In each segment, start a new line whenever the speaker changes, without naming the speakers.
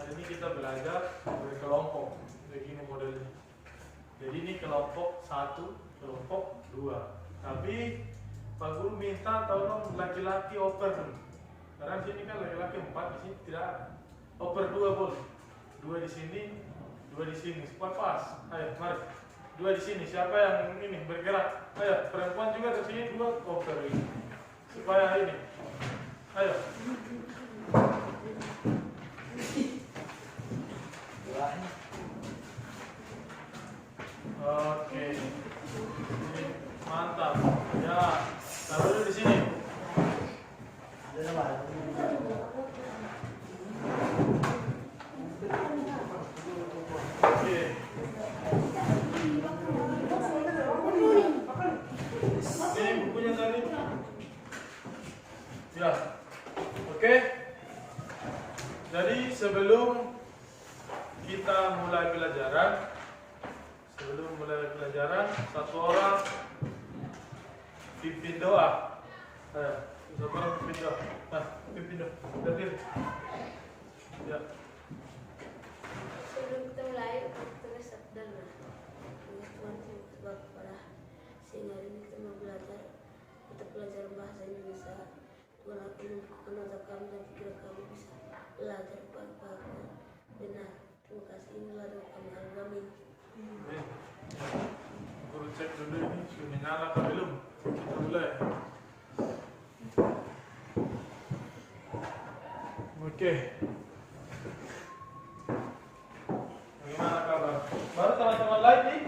sini kita belajar berkelompok begini modelnya. Jadi ini kelompok 1, kelompok 2. Tapi Pak Guru minta tolong laki-laki oper. Karena di sini kan laki-laki 4, di sini tidak ada. Oper 2 boleh. 2 di sini, 2 di sini. Supaya pas. Ayo, mari. 2 di sini. Siapa yang ini bergerak? Ayo, perempuan juga di sini 2 oper ini. Supaya ini. Ayo. Oke. Ini mantap. Ya, taruh dulu di sini. Oke. Ini bukunya tadi. Ya. Oke. Jadi sebelum kita mulai pelajaran, satu orang pimpin doa. Satu orang pimpin doa. Nah, pimpin doa. Berdiri. Ya.
Sebelum kita mulai, kita bersabda Tuhan sebab kepada sehingga hari ini kita mau belajar bahasa Indonesia. Tuhan akan membukakan otak kami dan pikiran kami bisa belajar baik-baik benar. Terima kasih, inilah doa kami. Amin.
Guru cek dulu ini sudah nyala apa belum? Kita mulai. Oke. Bagaimana kabar? Baru teman-teman lain nih?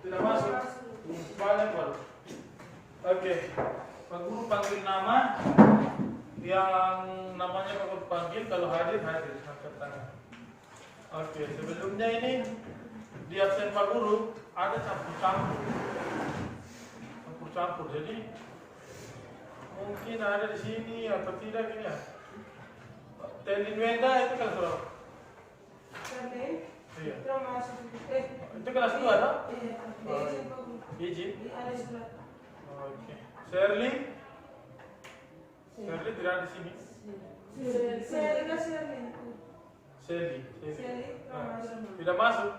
Tidak masuk? Banyak baru. Oke. Pak Guru panggil nama. Yang namanya Pak Guru panggil, kalau hadir. Angkat tangan. Oke, sebelumnya ini di absen Pak Guru ada campur-campur. Jadi mungkin ada di sini atau tidak gini ya. Telin Wenda itu kelas berapa? Iya. Itu kelas 2 tak? Iya. Izin. Oke. Shirley tidak ada di sini. Shelly. Tidak masuk.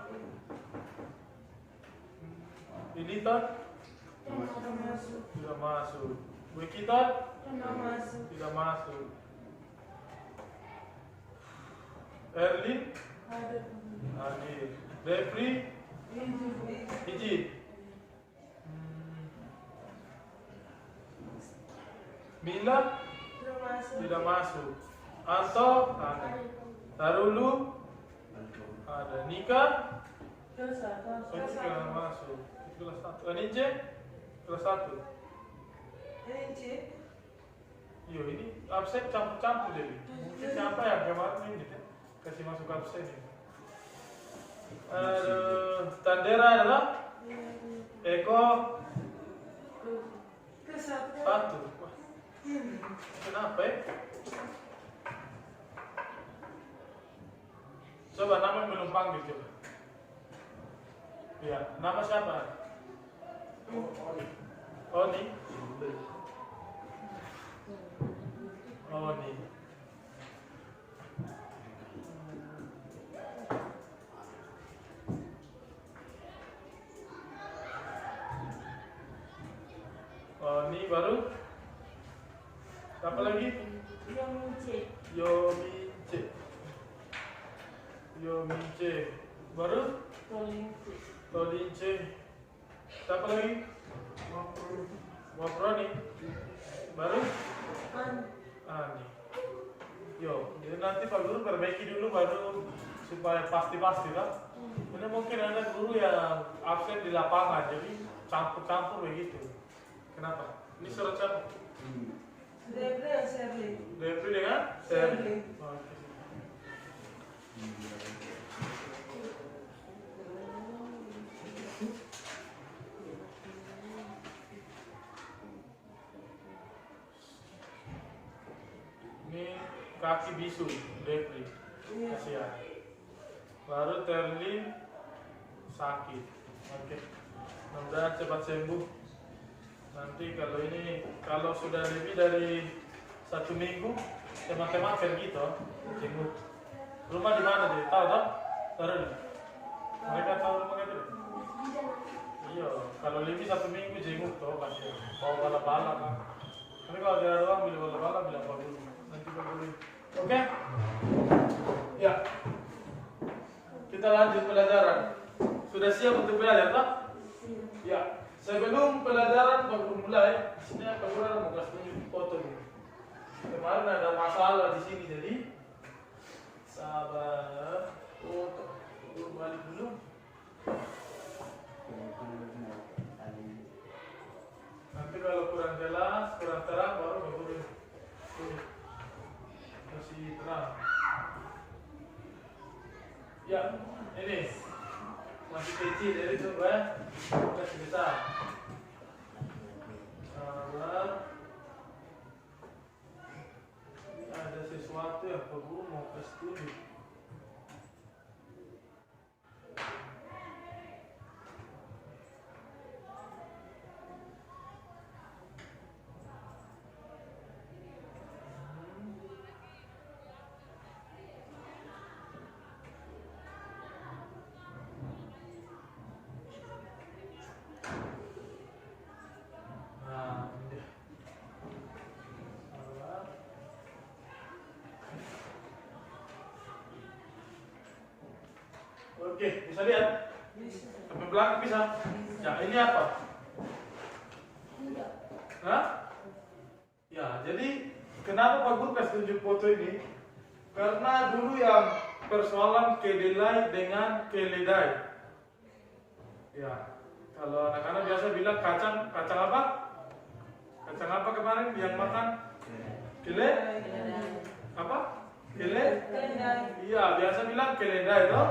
Iliton? Tidak masuk. Wikiton? Tidak masuk. Erlin? Hadir. Refri? Izin. Mila? Tidak masuk. Anto? Ada. Tarulu? Ada. Nika? Kelas 1. Masuk. Kelas 1. Anince? Kelas 1. Yo, ini absen campur-campur jadi. Mungkin siapa yang kemarin ini kasih masuk absen ini. Tandera adalah Eko 1. Wah. Kenapa ya? Coba nama belum panggil coba. Ya, nama siapa? Oni. Oni. Oni baru. Siapa lagi? Yomince. Baru? Tolince. Siapa lagi? Waproni. Baru? Ani. Yo, jadi nanti Pak Guru perbaiki dulu baru supaya pasti-pasti kan. Ini mungkin ada guru yang absen di lapangan, jadi campur-campur begitu. Kenapa? Ini surat siapa? Depri dengan Shirley. Ini kaki bisu, Depri. Kasihan. Baru Terlin sakit. Oke. Mudah-mudahan cepat sembuh. Nanti kalau sudah lebih dari 1 minggu teman-teman pergi toh jenguk. Rumah di mana deh? Tahu toh? Tahu. Mereka tahu rumah itu. Iya, kalau lebih 1 minggu jenguk toh pasti. Bawa bala-bala kan. Tapi kalau dia doang beli bala-bala bilang Pak Guru. Nanti Pak Guru. Oke? Ya. Kita lanjut pelajaran. Sudah siap untuk belajar toh? Ya. Sebelum pelajaran Pak Guru mulai, di sini Pak Guru mau kasih tunjuk foto ini. Kemarin ada masalah di sini jadi sabar. Foto. Guru balik dulu. Nanti kalau kurang jelas, kurang terang baru Pak Guru kasih terang. Ya, ini masih kecil jadi tunggu ya. Kasih besar. Sabar. Ada sesuatu yang Pak Guru mau kasih tunjuk. Nah, ini dia. Sabar. Oke, bisa lihat? Sampai belakang bisa? Ya, ini apa? Hah? Ya, jadi kenapa Pak Guru kasih tunjuk foto ini? Karena dulu yang persoalan kedelai dengan keledai. Ya, kalau anak-anak biasa bilang kacang apa? Kacang apa kemarin yang makan? Apa? Iya, biasa bilang keledai toh.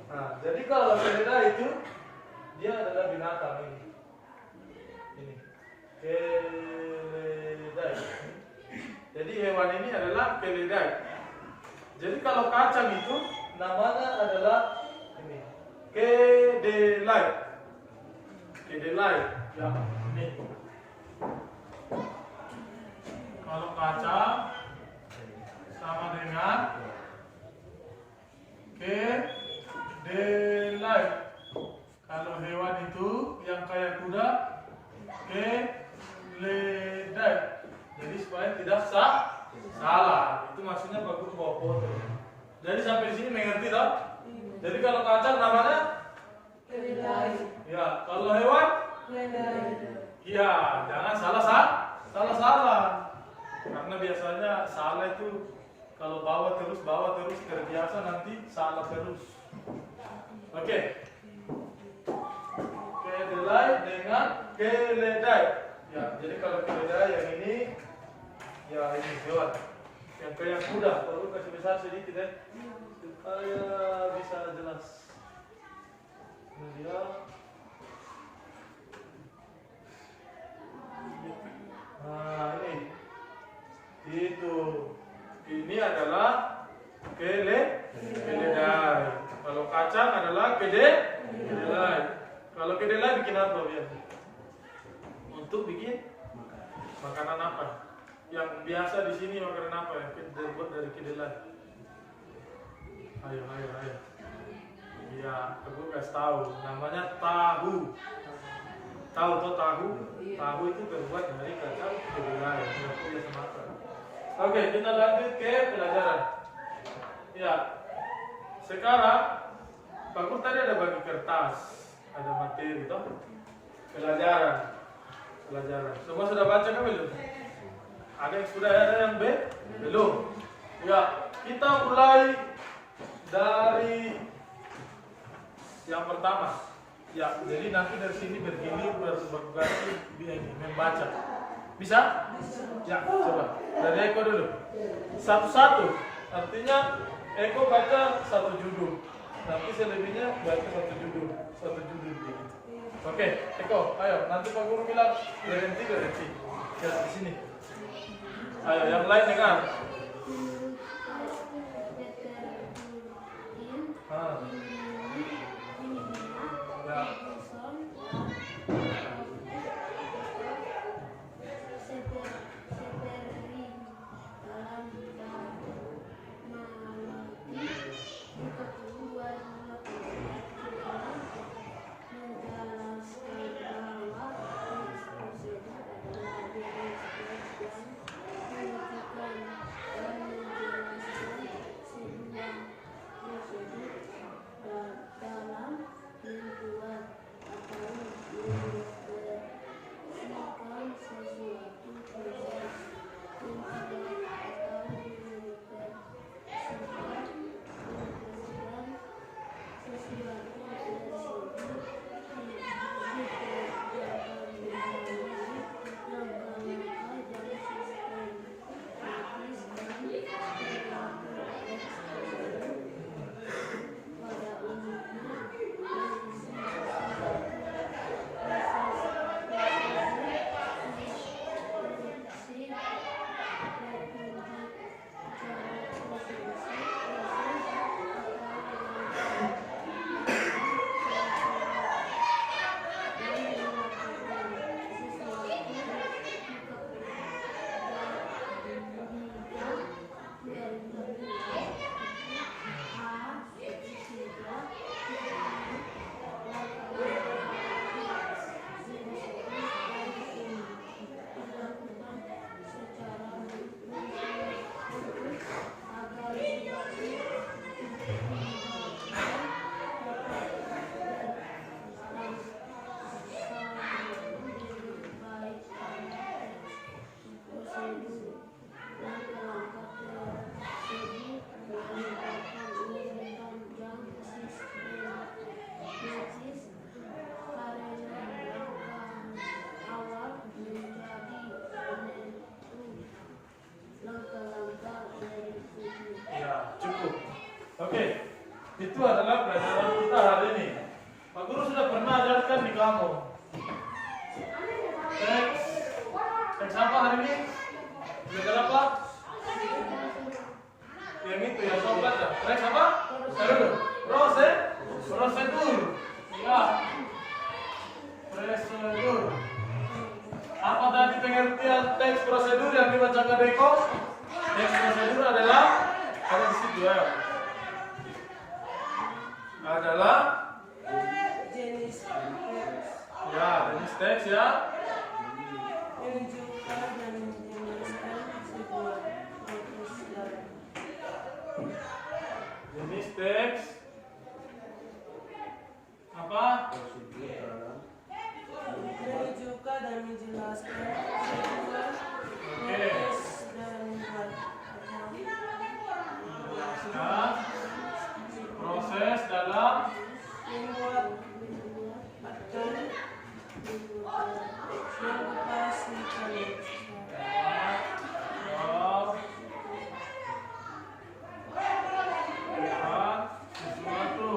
Nah, jadi kalau keledai itu dia adalah binatang ini. Ini. Keledai. Jadi hewan ini adalah keledai. Jadi kalau kacang itu namanya adalah ini. Kedelai. Kedelai. Ya, ini. Kalau kacang sama dengan kedelai. Kalau hewan itu yang kayak kuda, keledai. Jadi supaya tidak salah. Itu maksudnya Pak Guru bawa foto. Jadi sampai sini mengerti toh? Jadi kalau kacang namanya
Keledai.
ya, kalau hewan iya, jangan salah. Karena biasanya salah itu kalau bawa terus terbiasa nanti salah terus. Oke. Kedelai dengan keledai. Ya, jadi kalau keledai yang ini ya ini hewan. Yang kayak kuda, perlu kasih besar sedikit ya. Supaya bisa jelas. Ini dia. Nah, ini. Itu. Ini adalah keledai. Kalau kacang adalah kedelai. Kalau kedelai bikin apa biasa? Untuk bikin makanan apa? Yang biasa di sini makanan apa yang terbuat dari kedelai? Ayo. Iya, aku kasih tahu. Namanya tahu. Tahu tuh tahu? Tahu itu terbuat dari kacang kedelai. Yang biasa makan. Oke, kita lanjut ke pelajaran. Ya, sekarang Pak Guru tadi ada bagi kertas, ada materi toh? Pelajaran. Semua sudah baca kan belum? Ada yang sudah, ada yang belum. Ya, kita mulai dari yang pertama. Ya, jadi nanti dari sini bergilir berganti ini membaca. Bisa? Ya, coba. Dari Eko dulu. Satu-satu. Artinya Eko baca satu judul. Nanti selebihnya baca satu judul begitu. Oke, Eko, ayo. Nanti Pak Guru bilang berhenti. Ya, di sini. Ayo, yang lain dengar. Ya. Ya, cukup. Oke, itu adalah pelajaran kita hari ini. Pak Guru sudah pernah ajarkan di kamu. Teks apa hari ini? Belajar apa? Yang itu ya, sobat ya. Teks apa? Prosedur. Ya. Prosedur. Apa tadi pengertian teks prosedur yang dibacakan Deko? Teks prosedur adalah ada di situ ya. Adalah
jenis teks
ya, jenis teks ya.
menunjukkan dan menjelaskan sebuah proses dalam
Jenis teks apa?
menunjukkan dan menjelaskan sebuah
Oke.
proses dalam
Nah, proses dalam
membuat atau mengoperasikan
sesuatu.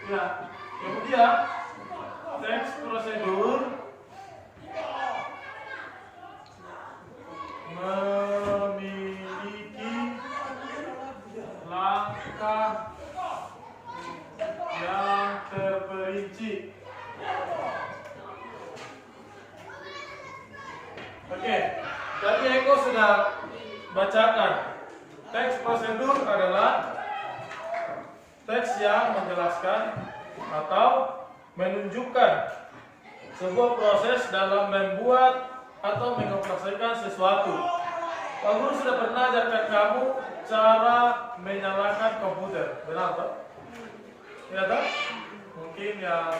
Ya, kemudian teks prosedur memiliki langkah yang terperinci. Oke, tadi Eko sudah bacakan. Teks prosedur adalah teks yang menjelaskan atau menunjukkan sebuah proses dalam membuat atau mengoperasikan sesuatu. Pak Guru sudah pernah ajarkan kamu cara menyalakan komputer, benar tak? Ya tak? Mungkin yang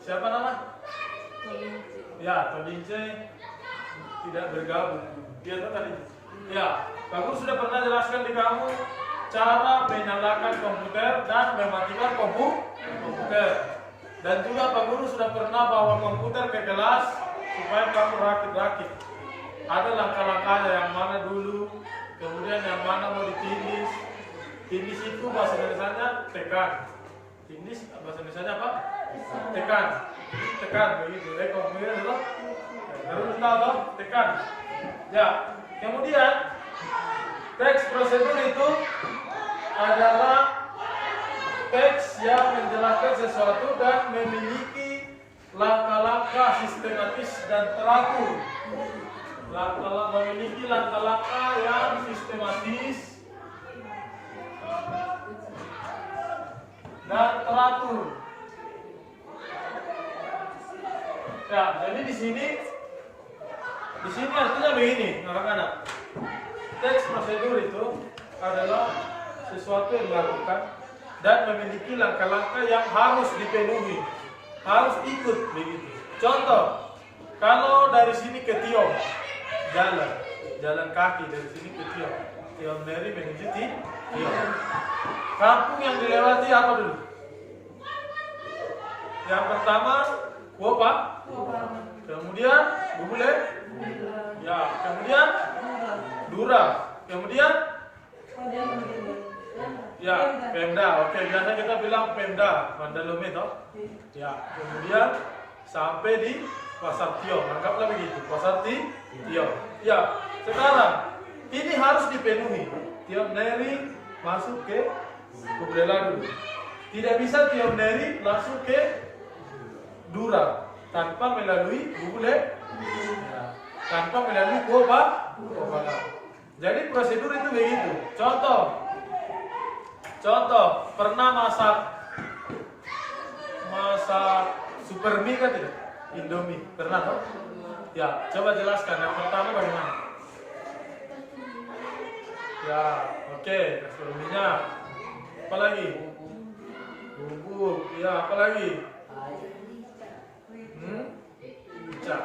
siapa nama? Ya, Todince tidak bergabung. Iya tak tadi? Ya, Pak Guru sudah pernah jelaskan di kamu cara menyalakan komputer dan mematikan komputer. Dan juga Pak Guru sudah pernah bawa komputer ke kelas supaya kamu rakit-rakit. Ada langkah-langkahnya, yang mana dulu, kemudian yang mana mau ditindis. Tindis itu bahasa Indonesianya tekan. Tindis bahasa Indonesianya apa? Tekan. Tekan begitu. Komputer itu baru tahu toh? Tekan. Ya. Kemudian teks prosedur itu adalah teks yang menjelaskan sesuatu dan memiliki langkah-langkah sistematis dan teratur. Memiliki langkah-langkah yang sistematis dan teratur. Ya, jadi di sini artinya begini, anak-anak. Teks prosedur itu adalah sesuatu yang dilakukan dan memiliki langkah-langkah yang harus dipenuhi, harus ikut begitu. Contoh, kalau dari sini ke Tiong, jalan kaki dari sini ke Tiong Mary menuju Tiong. Kampung yang dilewati apa dulu? Yang pertama, Wopa. Kemudian Bubule. Ya, kemudian Dura. Kemudian ya, Pemda. Oke, biasa kita bilang Pemda, Mandalome toh. Ya, kemudian sampai di Pasar Tiong. Anggaplah begitu, Pasar Tiong. Ya, sekarang ini harus dipenuhi. Tiong Neri masuk ke Kublela dulu. Tidak bisa Tiong Neri langsung ke Dura tanpa melalui Bubule. Ya, tanpa melalui Koba. Jadi prosedur itu begitu. Contoh, pernah masak super mie kan tidak? Indomie, pernah toh? Ya, coba jelaskan. Yang pertama bagaimana? Ya, oke, super minyak. Apa lagi? Bubuk, ya, apa lagi? Rica.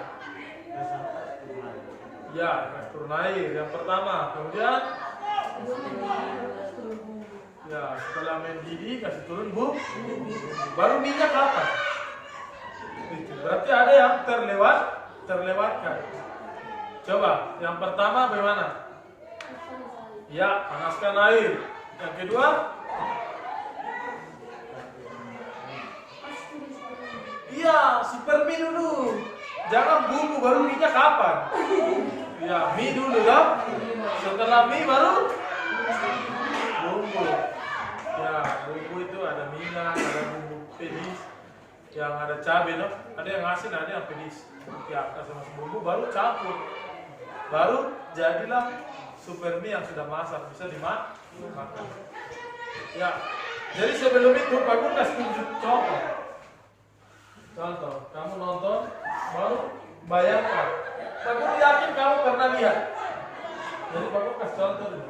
Ya, turun air yang pertama. Kemudian ya, setelah mendidih kasih turun baru minyak apa? Itu berarti ada yang terlewatkan. Coba, yang pertama bagaimana? Ya, panaskan air. Yang kedua, iya, super mie dulu. Jangan bumbu baru minyak kapan? Ya, mie dulu kan. Setelah mie baru bumbu. Ya, bumbu itu ada minyak, ada bumbu pedis, yang ada cabai, no? Ada yang asin, ada yang pedis. Ya, kasih masuk bumbu baru campur. Baru jadilah super mie yang sudah masak, bisa dimakan. Ya, jadi sebelum itu Pak Guru kasih tunjuk contoh. Contoh, kamu nonton, baru bayangkan. Pak Guru yakin kamu pernah lihat. Jadi Pak Guru kasih contoh dulu.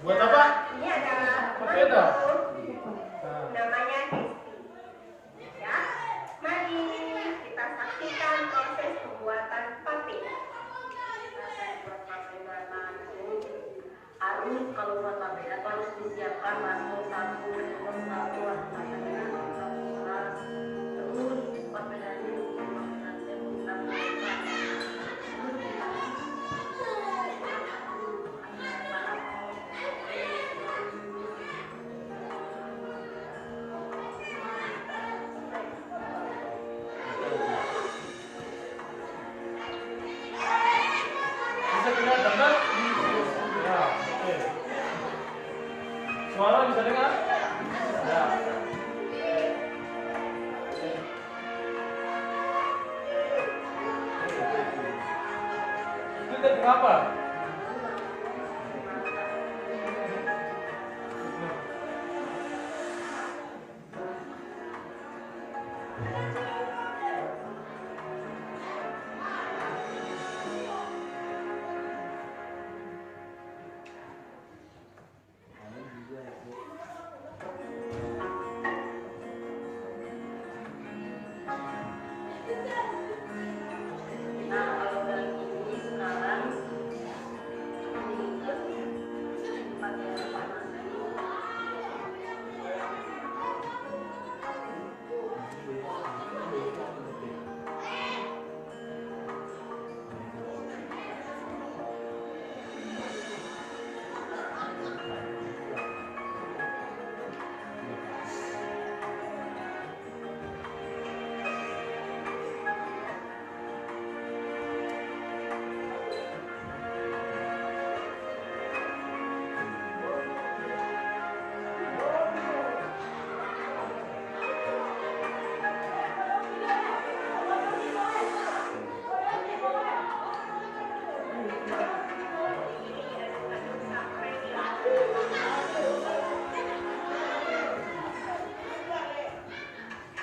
Buat apa?
Ini adalah
Papeda.
namanya Hesti. Ya, mari kita saksikan proses pembuatan papeda. Buat papeda harus kalau buat papeda harus disiapkan batu satu, terus papedanya
Bisa kelihatan kan? Ya, oke. Suara bisa dengar? Ya. Itu kenapa?
Nah, kalau dari ini sekarang pakai panas.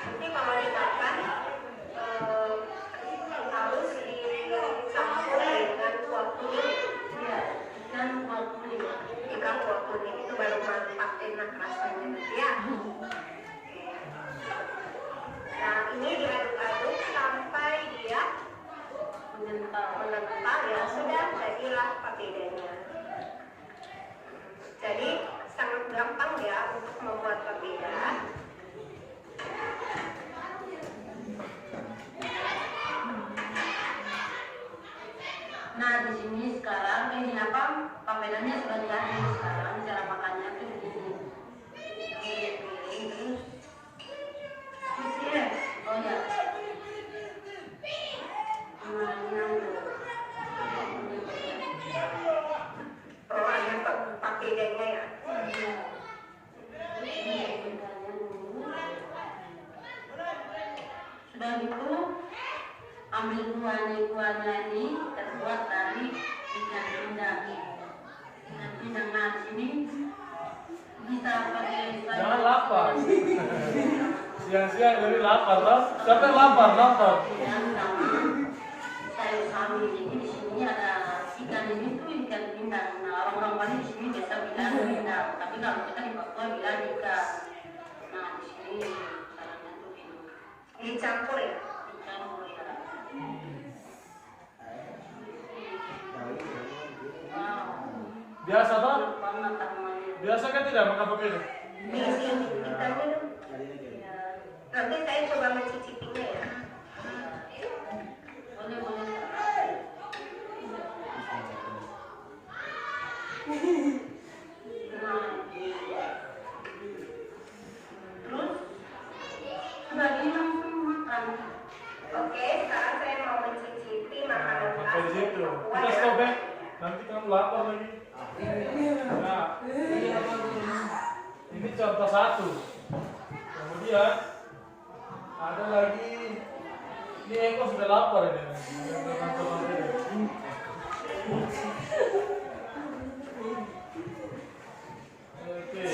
Ini kalau dimakan harus dicampur dengan kuah kuning, dan kuah kuning. Jika kuah kuning itu baru mantap enak rasanya ya. Nah, ini diaduk-aduk sampai dia mengental ya, sudah jadilah papedanya. Jadi sangat gampang ya untuk membuat papeda. Nah, di sini sekarang ini apa? Papedanya sudah jadi. Sekarang cara makannya tuh begini. Terus isi ya. Oh ya. Oh, ada papedanya ya. Sudah gitu ambil buahnya ini terbuat dari ikan pindang. Ikan pindang nah di sini bisa pakai
Jangan lapar. Siang-siang dari lapar toh. Siapa yang lapar nonton?
yang sama sayur kami. Jadi di sini ada ikan ini tuh ikan pindang. Nah orang-orang Bali di sini biasa bilang pindang, tapi kalau kita di Papua bilang ikan. Nah di sini caranya tuh ini
Dicampur ya?
dicampur ya. Wow,
Biasa toh?
banget namanya.
Biasa kan tidak makan begini?
Di sini ikannya dong.
Ya,
Nanti saya coba mencicipinya ya.
boleh. Nah, terus sudah ini langsung makan.
Oke, sekarang saya mau mencicipi makanan khas
Sampai di situ.
Papua
Kita
ya.
stop ya. Nanti kamu lapar lagi. Nah, ini contoh satu. Kemudian ada lagi. Ini Eko sudah lapar ini. Oke.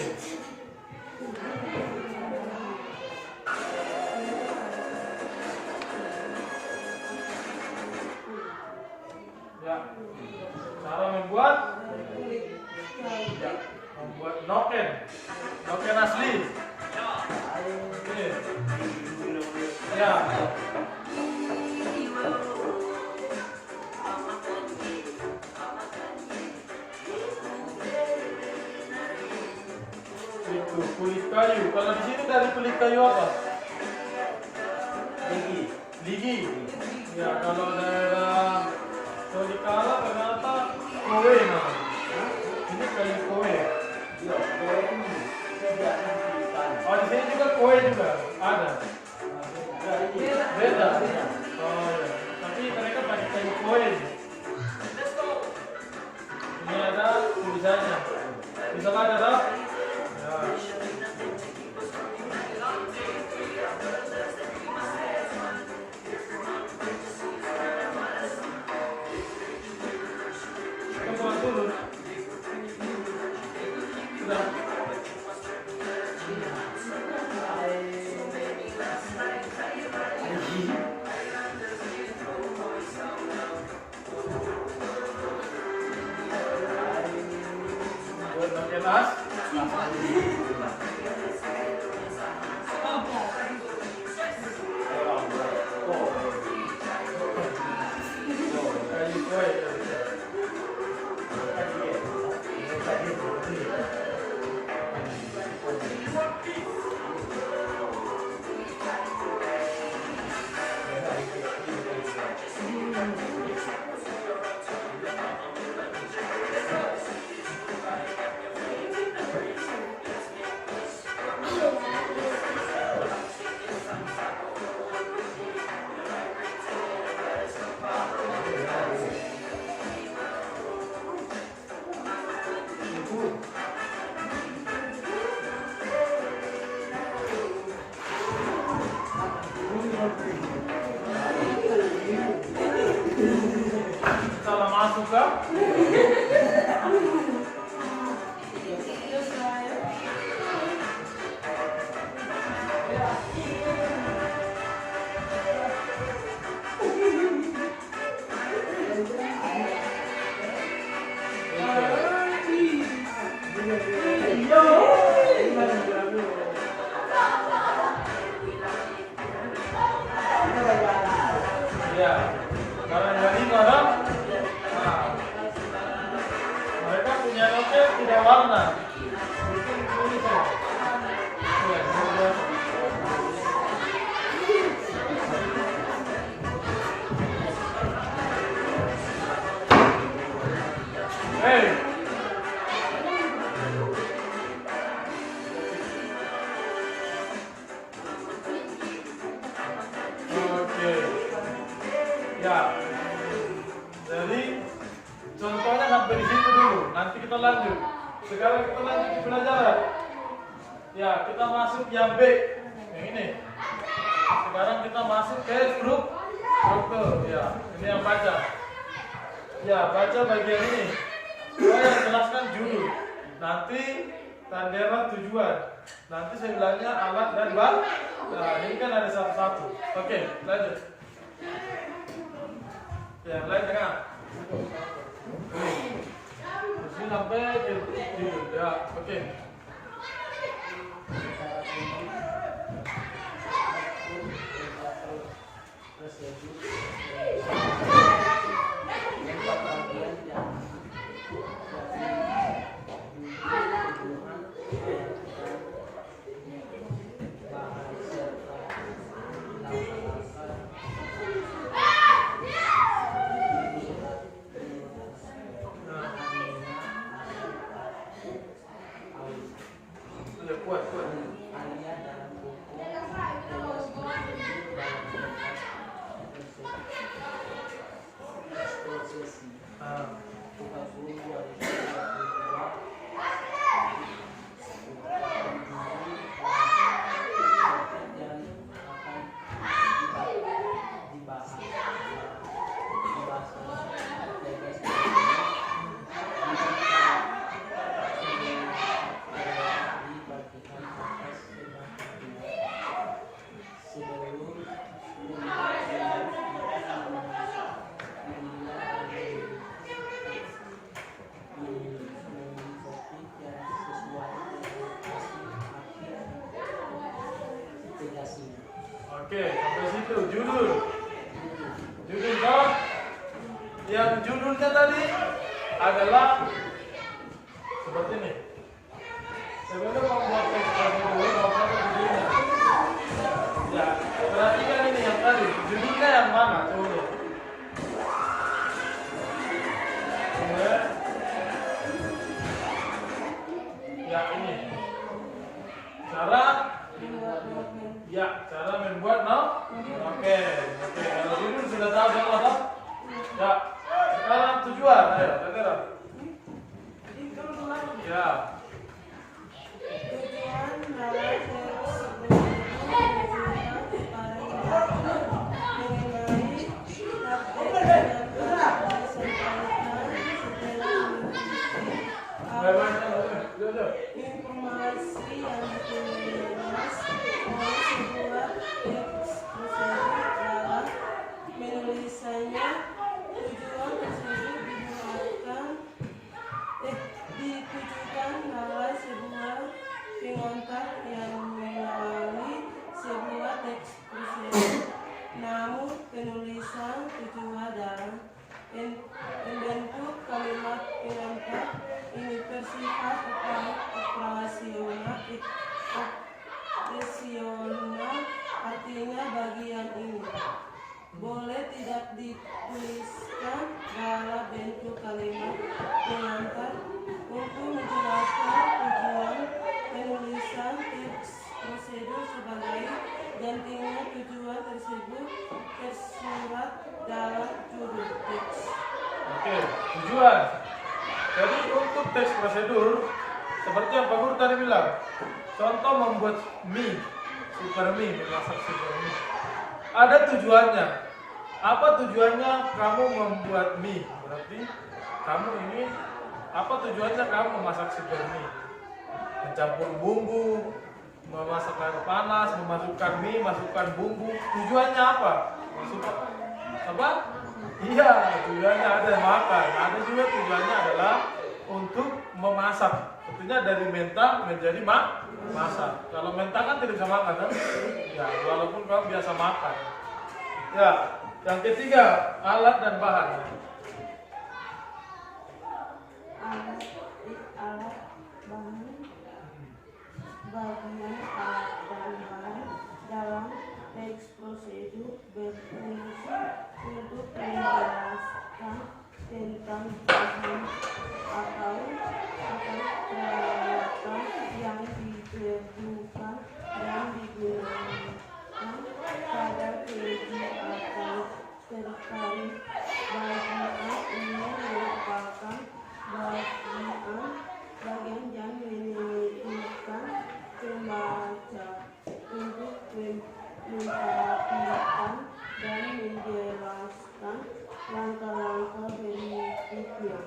Ya, cara membuat ya, membuat noken asli. Oke. Ya. Itu kulit kayu. Kalau di sini dari kulit kayu apa? Ligi. Ya, kalau daerah Tolikara ternyata kowe namanya. Ini kayu kowe. Oh, di sini juga kowe juga ada. Beda. Oh ya. Tapi mereka pakai kayu kowe. Ini ada tulisannya. Bisa baca tak? Ya. Kita buat dulu. Sudah. Buat pakai nas. Kayu kowe. Salah masuk kah? Ya, karena dari mana? Nah, mereka punya noken tidak warna. Bikin tulisan. Ya, kemudian. Hey. Oke. Ya. Jadi contohnya sampai di situ dulu. Nanti kita lanjut. Sekarang kita lanjut ke pelajaran. Ya, kita masuk yang B. Yang ini. sekarang kita masuk ke struktur. Ya, ini yang baca. Ya, baca bagian ini. Saya yang jelaskan judul. Nanti tanda tujuan. Nanti saya bilangnya alat dan bahan. Nah, ini kan ada satu-satu. Oke, lanjut. Ya, lain tengah. Terus sampai judul. Ya, oke. Oke, sampai situ judul. Judul toh. Yang judulnya tadi adalah seperti ini. Sebelum membuat teks dulu, membuat judulnya. Ya, perhatikan ini yang tadi. Judulnya yang mana? Coba. Ya ini. Cara membuat Oke. Kalau judul sudah tahu semua toh? Ya. Sekarang tujuan, ayo, Tandera. Ya.
Informasi yang ditulis oleh sebuah teks prosedur dalam penulisannya. Tujuan tersebut ditujukan pada sebuah pengantar yang mengawali sebuah teks prosedur. Namun penulisan tujuan dalam membentuk kalimat pengantar ini bersifat operasional. Artinya bagian ini boleh tidak dituliskan dalam bentuk kalimat pengantar. Untuk menjelaskan tujuan penulisan teks prosedur sebagai gantinya tujuan tersebut tersurat dalam judul teks.
Oke, tujuan. Jadi untuk teks prosedur seperti yang Pak Guru tadi bilang, contoh membuat mie, super mie, memasak super mie. Ada tujuannya. Apa tujuannya kamu membuat mie? Berarti kamu ini apa tujuannya kamu memasak super mie? Mencampur bumbu, memasak air panas, memasukkan mie, masukkan bumbu. Tujuannya apa? Apa? Iya, tujuannya ada makan. Ada juga tujuannya adalah untuk memasak. Tentunya dari mentah menjadi masak. Kalau mentah kan tidak bisa makan kan? Ya, walaupun kamu biasa makan. Ya, yang ketiga, alat dan bahan.
Alat bahan, bagian alat dan bahan dalam teks prosedur berfungsi untuk menjelaskan tentang bahan atau peralatan yang diperlukan dan digunakan pada kerja atau terkait. Bagian ini merupakan bagian yang menentukan pembaca untuk menyikapi menjelaskan langkah-langkah berikutnya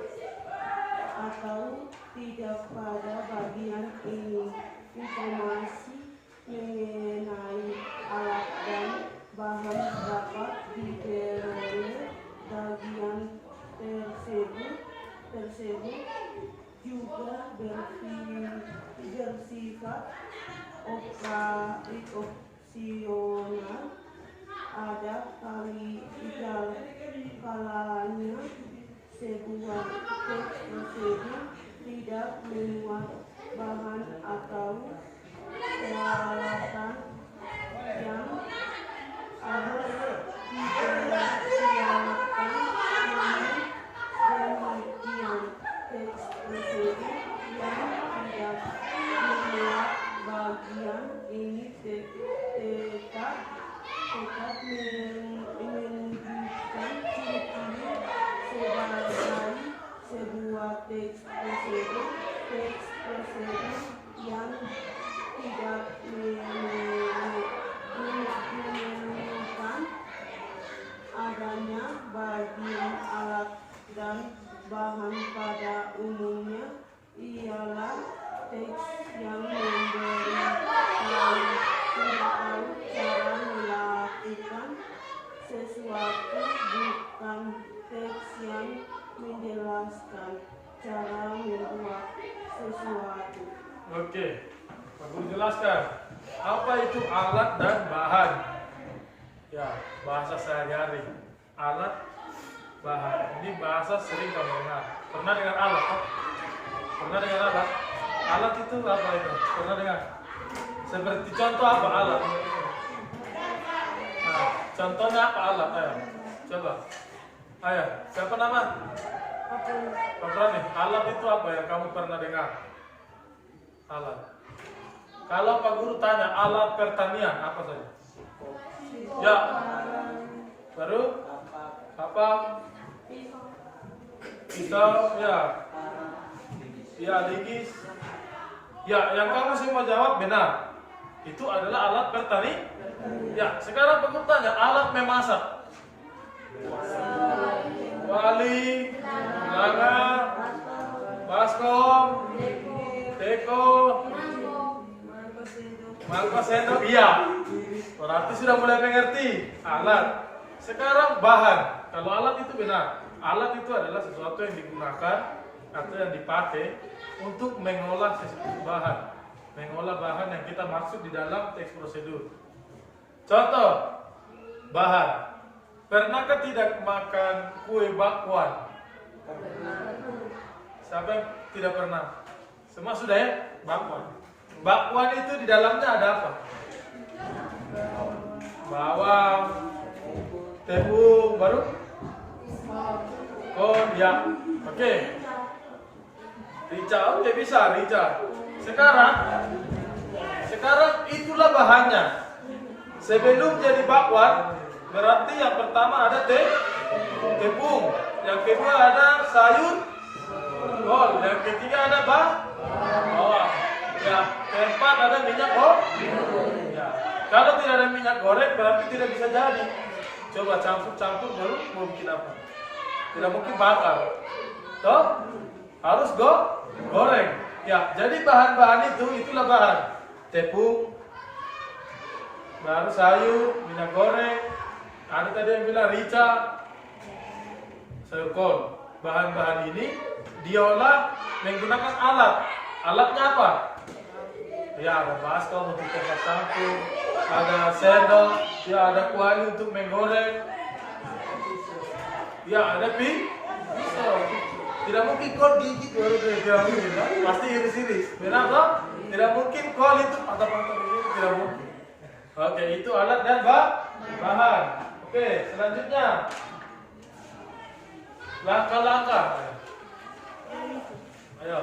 atau tidak pada bagian ini. Informasi mengenai alat dan bahan dapat diperoleh bagian tersebut juga bersifat opsional. Ada kalanya sebuah teks tersebut tidak memuat bahan atau peralatan yang harus dipersiapkan, namun demikian teks tersebut yang tidak memuat bagian ini tetap menunjukkan ciri-ciri sebagai sebuah teks tersebut yang tidak menemukan adanya bagian alat dan bahan. Pada umumnya ialah teks yang memberi tahu cara melakukan sesuatu, bukan teks yang menjelaskan cara membuat sesuatu.
Oke, Pak Guru jelaskan apa itu alat dan bahan. Ya, bahasa sehari-hari. Alat, bahan. Ini bahasa sering kamu dengar. Pernah dengar alat? Pernah dengar alat? Alat itu apa itu? Pernah dengar? Seperti contoh apa alat? Nah, contohnya apa alat? Ayo, coba. Ayo, siapa nama? Pak Rani, alat itu apa yang kamu pernah dengar? Alat. Kalau Pak Guru tanya alat pertanian apa saja? Ya. Baru? Kapak. Pisau, ya. Ya, ligis. Ya, yang kamu semua jawab benar. Itu adalah alat pertanian. Ya, sekarang Pak Guru tanya alat memasak. Wali, Laga, baskom, teko, mangkok sendok. Iya, berarti sudah mulai mengerti alat. Sekarang bahan. Kalau alat itu benar, alat itu adalah sesuatu yang digunakan atau yang dipakai untuk mengolah sesuatu bahan, mengolah bahan yang kita maksud di dalam teks prosedur. Contoh bahan. Pernahkah tidak makan kue bakwan? Siapa yang tidak pernah? Semua sudah ya? Bakwan. Bakwan itu di dalamnya ada apa? Bawang, tepung, baru? Ya. Oke. Rica, oke bisa, rica. Sekarang itulah bahannya. Sebelum jadi bakwan, berarti yang pertama ada tepung, yang kedua ada sayur kol, yang ketiga ada bawang, ya, keempat ada minyak goreng. Ya. Kalau tidak ada minyak goreng berarti tidak bisa jadi. Coba campur baru mau bikin apa? Tidak mungkin bakar. Toh harus goreng. Ya, jadi bahan-bahan itulah bahan. Tepung, baru sayur, minyak goreng. Ada tadi yang bilang rica, sayur kol. Bahan-bahan ini diolah menggunakan alat. Alatnya apa? Ya, ada baskom untuk tempat campur, ada sendok, ya ada kuali untuk menggoreng. Ya, ada pisau. Tidak mungkin kol gigit baru tidak mungkin, kan? Pasti iris-iris. Benar toh? Tidak mungkin kol itu patah-patah begini, tidak mungkin. Oke, itu alat dan bahan. Oke, selanjutnya langkah-langkah. Ayo.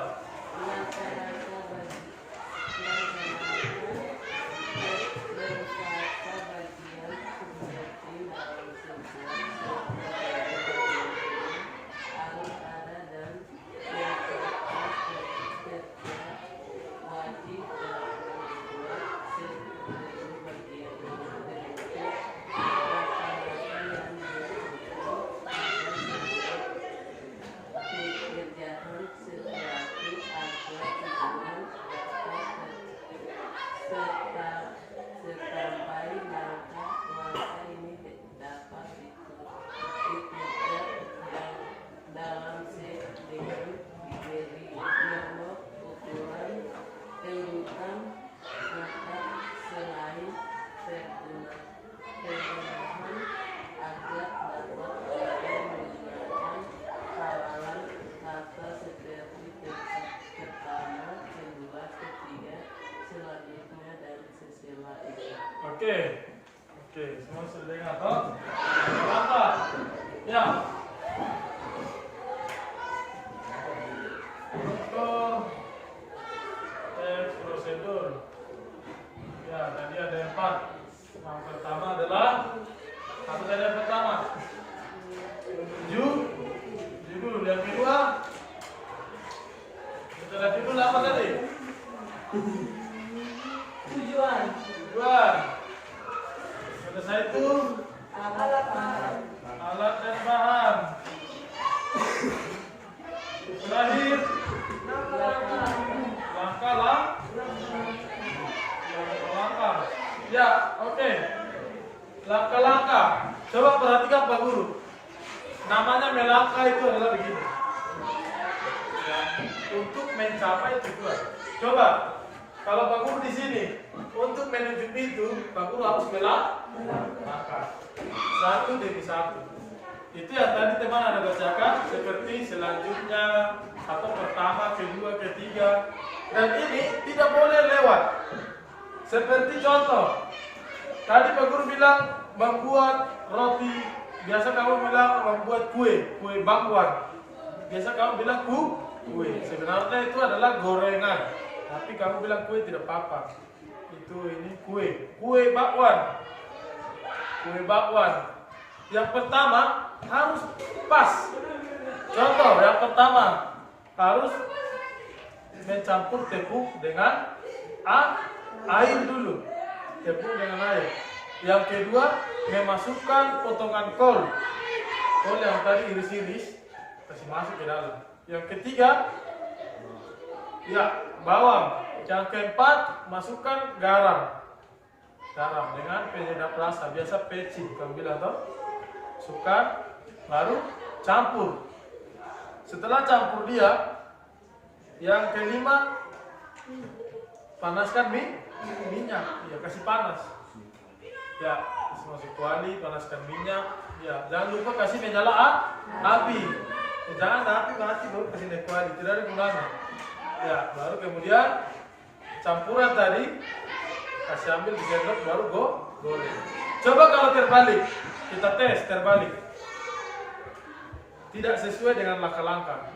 Oke, semua sudah dengar toh? Langkah, ya. Struktur, teks prosedur. Ya, tadi ada 4. Yang pertama adalah apa tadi yang pertama? Judul. Yang kedua, setelah judul apa tadi? Tujuan. Selesai itu alat dan bahan. Terakhir langkah. Ya, oke. Langkah-langkah. Coba perhatikan Pak Guru. Namanya melangkah itu adalah begini. Ya, untuk mencapai tujuan. Coba, kalau Pak Guru di sini untuk menuju itu, Pak Guru harus melangkah. Satu demi satu. Itu yang tadi teman ada bacakan seperti selanjutnya atau pertama, kedua, ketiga. Dan ini tidak boleh lewat. Seperti contoh, tadi Pak Guru bilang membuat roti, biasa kamu bilang membuat kue bakwan. Biasa kamu bilang kue. Sebenarnya itu adalah gorengan, tapi kamu bilang kue tidak apa-apa. Ini kue bakwan. Yang pertama harus pas. Contoh, yang pertama harus mencampur tepung dengan air dulu. Tepung dengan air. Yang kedua, memasukkan potongan kol yang tadi iris-iris, kasih masuk ke dalam. Yang ketiga, ya, bawang. Yang keempat, masukkan garam dengan penyedap rasa, biasa peci kamu bilang toh. Masukkan, baru campur. Setelah campur dia, yang kelima, panaskan minyak. Ya, kasih panas. Ya, masuk kuali, panaskan minyak. Ya, jangan lupa kasih menyala api. Jangan api mati baru kasih kuali, tidak ada gunanya. Ya, baru kemudian campuran tadi kasih ambil di sendok baru goreng. Coba kalau terbalik, kita tes terbalik. Tidak sesuai dengan langkah-langkah.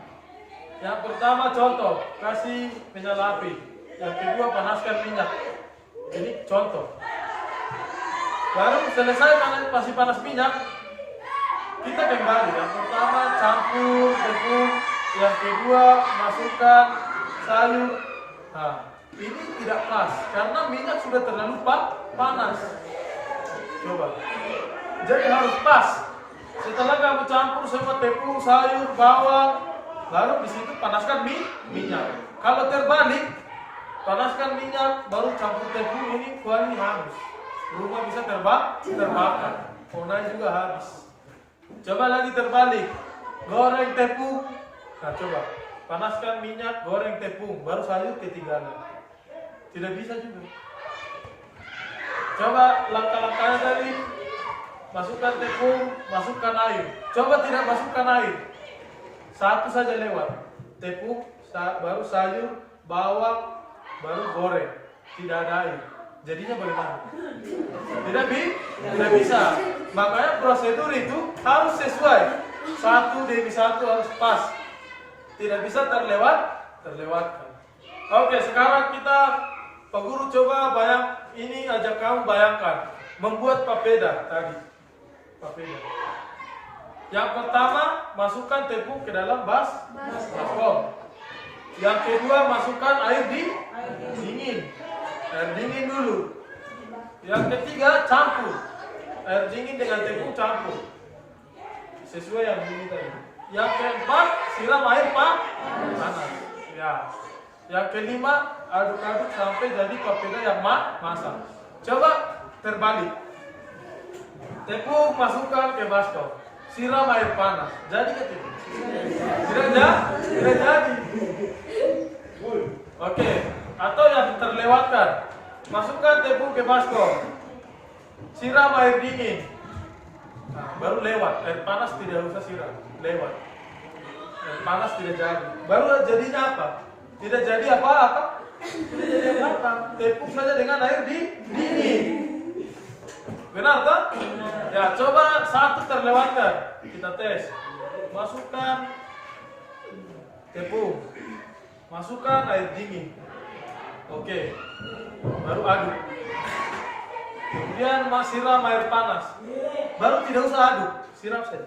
Yang pertama contoh, kasih menyala api. Yang kedua panaskan minyak. Ini contoh. Baru selesai masih panas minyak, kita kembali. Yang pertama campur tepung, yang kedua masukkan sayur. Nah, ini tidak pas karena minyak sudah terlalu panas. Coba. Jadi harus pas. Setelah kamu campur semua tepung, sayur, bawang, baru di situ panaskan minyak. Kalau terbalik, panaskan minyak, baru campur tepung, ini kuali hangus. Rumah bisa terbakar. Onai juga habis. Coba lagi terbalik. Goreng tepung. Nah, coba. Panaskan minyak, goreng tepung, baru sayur ketiganya. Tidak bisa juga. Coba langkah-langkahnya tadi. Masukkan tepung, masukkan air. Coba tidak masukkan air. Satu saja lewat. Tepung, baru sayur, bawang, baru goreng. Tidak ada air. Jadinya bagaimana? Tidak bisa. Makanya prosedur itu harus sesuai. Satu demi satu harus pas. Tidak bisa terlewatkan. Oke, sekarang kita Pak Guru coba ini ajak kamu bayangkan membuat papeda tadi. Papeda. Yang pertama masukkan tepung ke dalam baskom. Yang kedua masukkan air dingin. Air dingin dulu. Yang ketiga campur. Air dingin dengan tepung campur. Sesuai yang ini tadi. Yang keempat siram air panas. Ya. Yang kelima aduk-aduk sampai jadi papeda yang masak. Coba terbalik. Tepung masukkan ke baskom. Siram air panas. Jadi ketika tidak jadi. Oke. Atau yang terlewatkan, masukkan tepung ke baskom, siram air dingin, nah, baru lewat. Air panas tidak usah siram, lewat. Air panas tidak jadi. Baru jadinya apa? Tidak jadi apa-apa. Tidak jadi apa-apa. Tepung saja dengan air dingin. Benar tak? Ya, coba satu terlewatkan. Kita tes. Masukkan tepung. Masukkan air dingin. Oke. Baru aduk. Kemudian siram air panas. Baru tidak usah aduk, siram saja.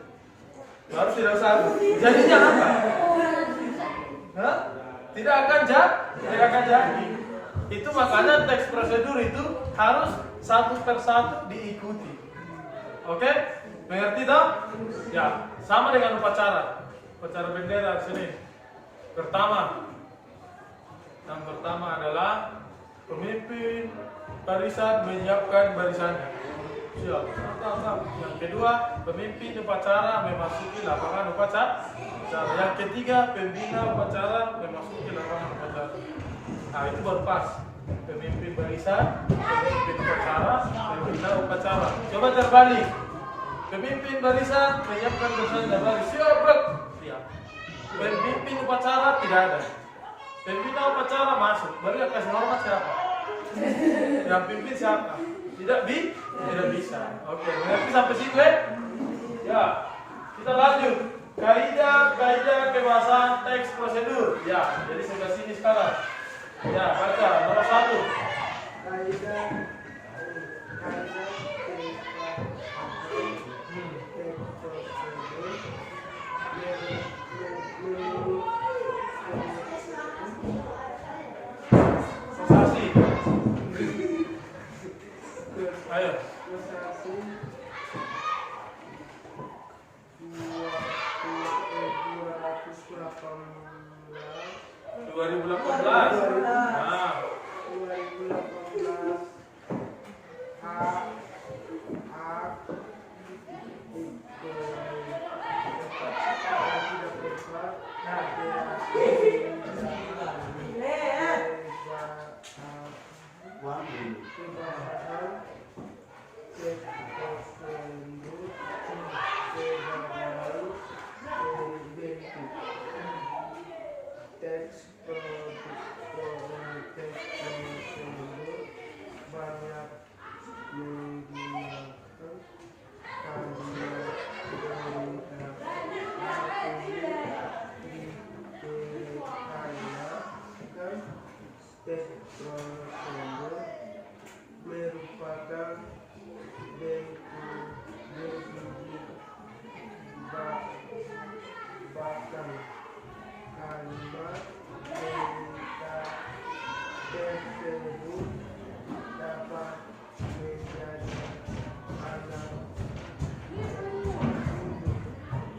Baru tidak usah aduk. Jadinya apa? Hah? Tidak akan jadi. Itu makanya teks prosedur itu harus satu persatu diikuti. Oke? Mengerti toh? Ya, sama dengan upacara. Upacara bendera sini. Yang pertama adalah pemimpin barisan menyiapkan barisannya. Siap. Yang kedua, pemimpin upacara memasuki lapangan upacara. Yang ketiga, pembina upacara memasuki lapangan upacara. Nah, itu baru pas. Pemimpin barisan, pemimpin upacara, pembina upacara. Coba terbalik. Pemimpin barisan menyiapkan barisan terbalik. Siap, bro. Siap. Pemimpin upacara tidak ada. Pembina upacara masuk. Baru yang kasih hormat siapa? Yang pimpin siapa? Tidak bisa. Oke, mengerti sampai situ ya? Kita lanjut. Kaidah kebahasaan teks prosedur. Ya, jadi sebelah sini sekarang. Ya, baca nomor 1.
Kaidah
Sensasi. Ayo. 2018. Nah.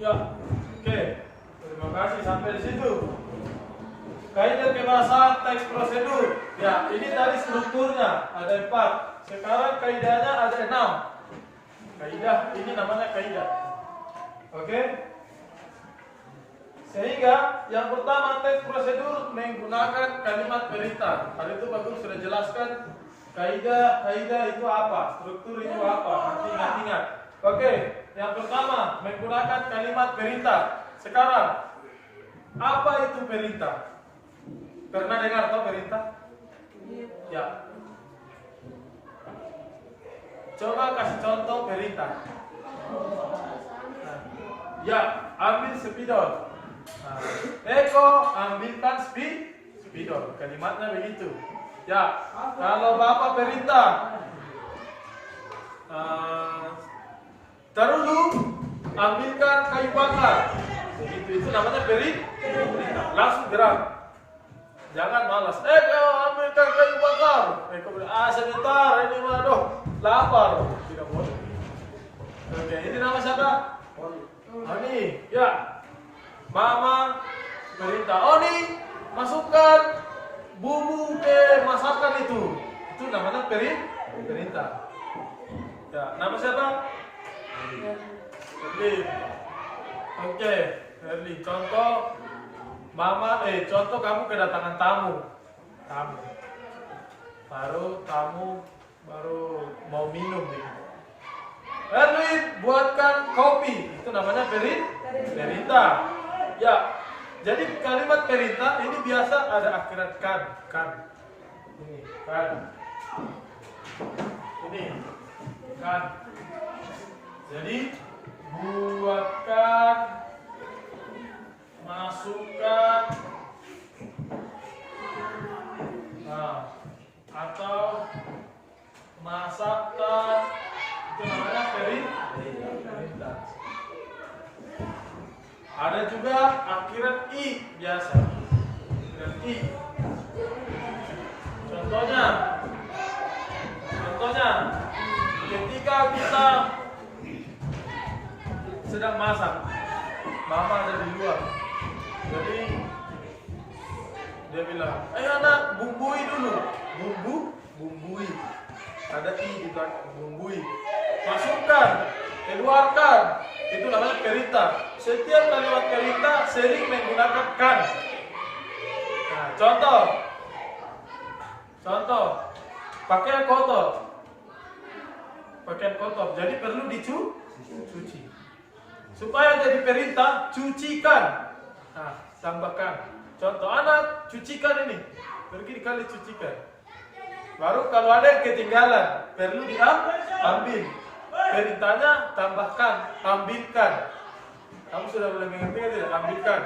'Ya, oke. Terima kasih sampai di situ. Kaidah kebahasaan teks prosedur. Ya, ini tadi strukturnya ada 4. Sekarang kaidahnya ada 6. Kaidah ini namanya kaidah. Oke? Sehingga yang pertama teks prosedur menggunakan kalimat perintah. Hal itu bagus sudah jelaskan kaidah itu apa, struktur itu apa. Nanti ingat-ingat. Oke, yang pertama menggunakan kalimat perintah. Sekarang apa itu perintah? Pernah dengar atau perintah? Ya. Coba kasih contoh perintah. Ya, ambil spidol. Eko ambilkan spidol. Kalimatnya begitu. Ya, kalau Bapak perintah Tarudu ambilkan kayu bakar. Begitu, itu namanya perintah. Langsung gerak. Jangan malas. Ambilkan kayu bakar. Bilang, sebentar, ini aduh, lapar. Tidak boleh. Oke, ini nama siapa? Oni. Ya. Mama perintah. Oni, masukkan bumbu ke masakan itu. Itu namanya perintah. Ya, nama siapa? Erlin. Oke, Erlin. Contoh contoh kamu kedatangan tamu. Baru mau minum nih. Erlin, buatkan kopi. Itu namanya perintah. Ya. Jadi kalimat perintah ini biasa ada akhirat kan. Ini kan. Ini Kan. Jadi buatkan, masukkan, atau masakkan, itu namanya perintah. Ada juga akhiran i biasa. Akhiran i. Contohnya, ketika kita sedang masak, mama ada di luar, jadi dia bilang, ayo anak, bumbui dulu, bumbui, ada i di belakang, bumbui, masukkan, keluarkan, itu namanya perintah. Setiap kalimat perintah sering menggunakan kan. Nah, contoh, pakaian kotor, jadi perlu dicuci. Supaya jadi perintah, cucikan. Nah, tambahkan. Contoh, anak, cucikan ini. Pergi dikali cucikan. Baru kalau ada yang ketinggalan, perlu diambil. Perintahnya tambahkan, ambilkan. Kamu sudah boleh mengerti tidak? Ambilkan.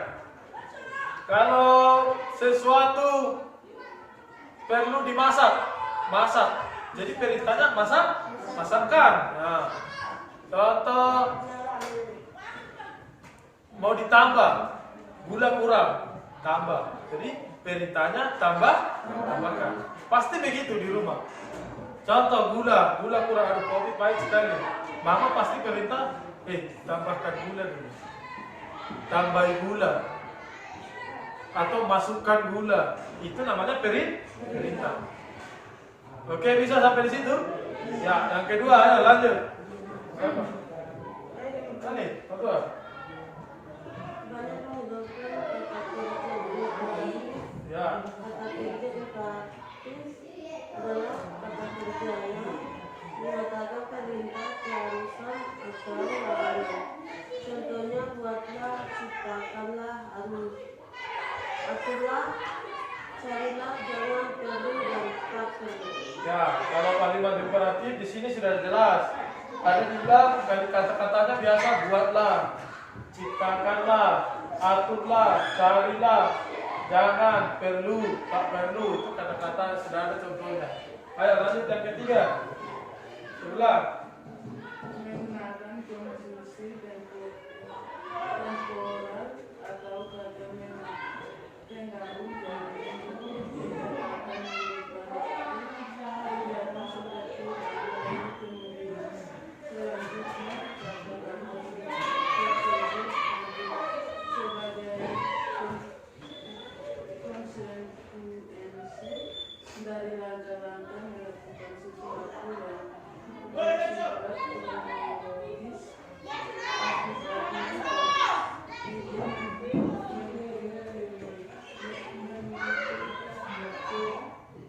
Kalau sesuatu perlu dimasak, masak. Jadi perintahnya masakkan. Nah, contoh, mau ditambah, gula kurang, tambah. Jadi perintahnya tambahkan. Pasti begitu di rumah. Contoh, gula kurang, aduh kopi pahit sekali. Mama pasti perintah, tambahkan gula dulu. Tambahi gula. Atau masukkan gula. Itu namanya perintah. Oke, bisa sampai di situ? Ya, yang kedua, ya, lanjut. Siapa? Ini, apa? Ya.
Kata kerja praktis adalah kata kerja yang mengatakan perintah, keharusan atau larangan. Contohnya, buatlah, ciptakanlah, aturlah, carilah, jangan, perlu, dan tak perlu.
Ya, kalau kalimat imperatif di sini sudah jelas. Ada juga kata-katanya biasa, buatlah, ciptakanlah, aturlah, carilah, jangan, perlu, tak perlu. Itu kata-kata sudah ada contohnya. Ayo lanjut yang ketiga. Ulang.
Menggunakan konstruksi temporal atau kata pengaruh dari akan kegiatan seperti kemudian selanjutnya sebagai konsekuensi dari langkah-langkah melakukan sesuatu yang bersifat kronologis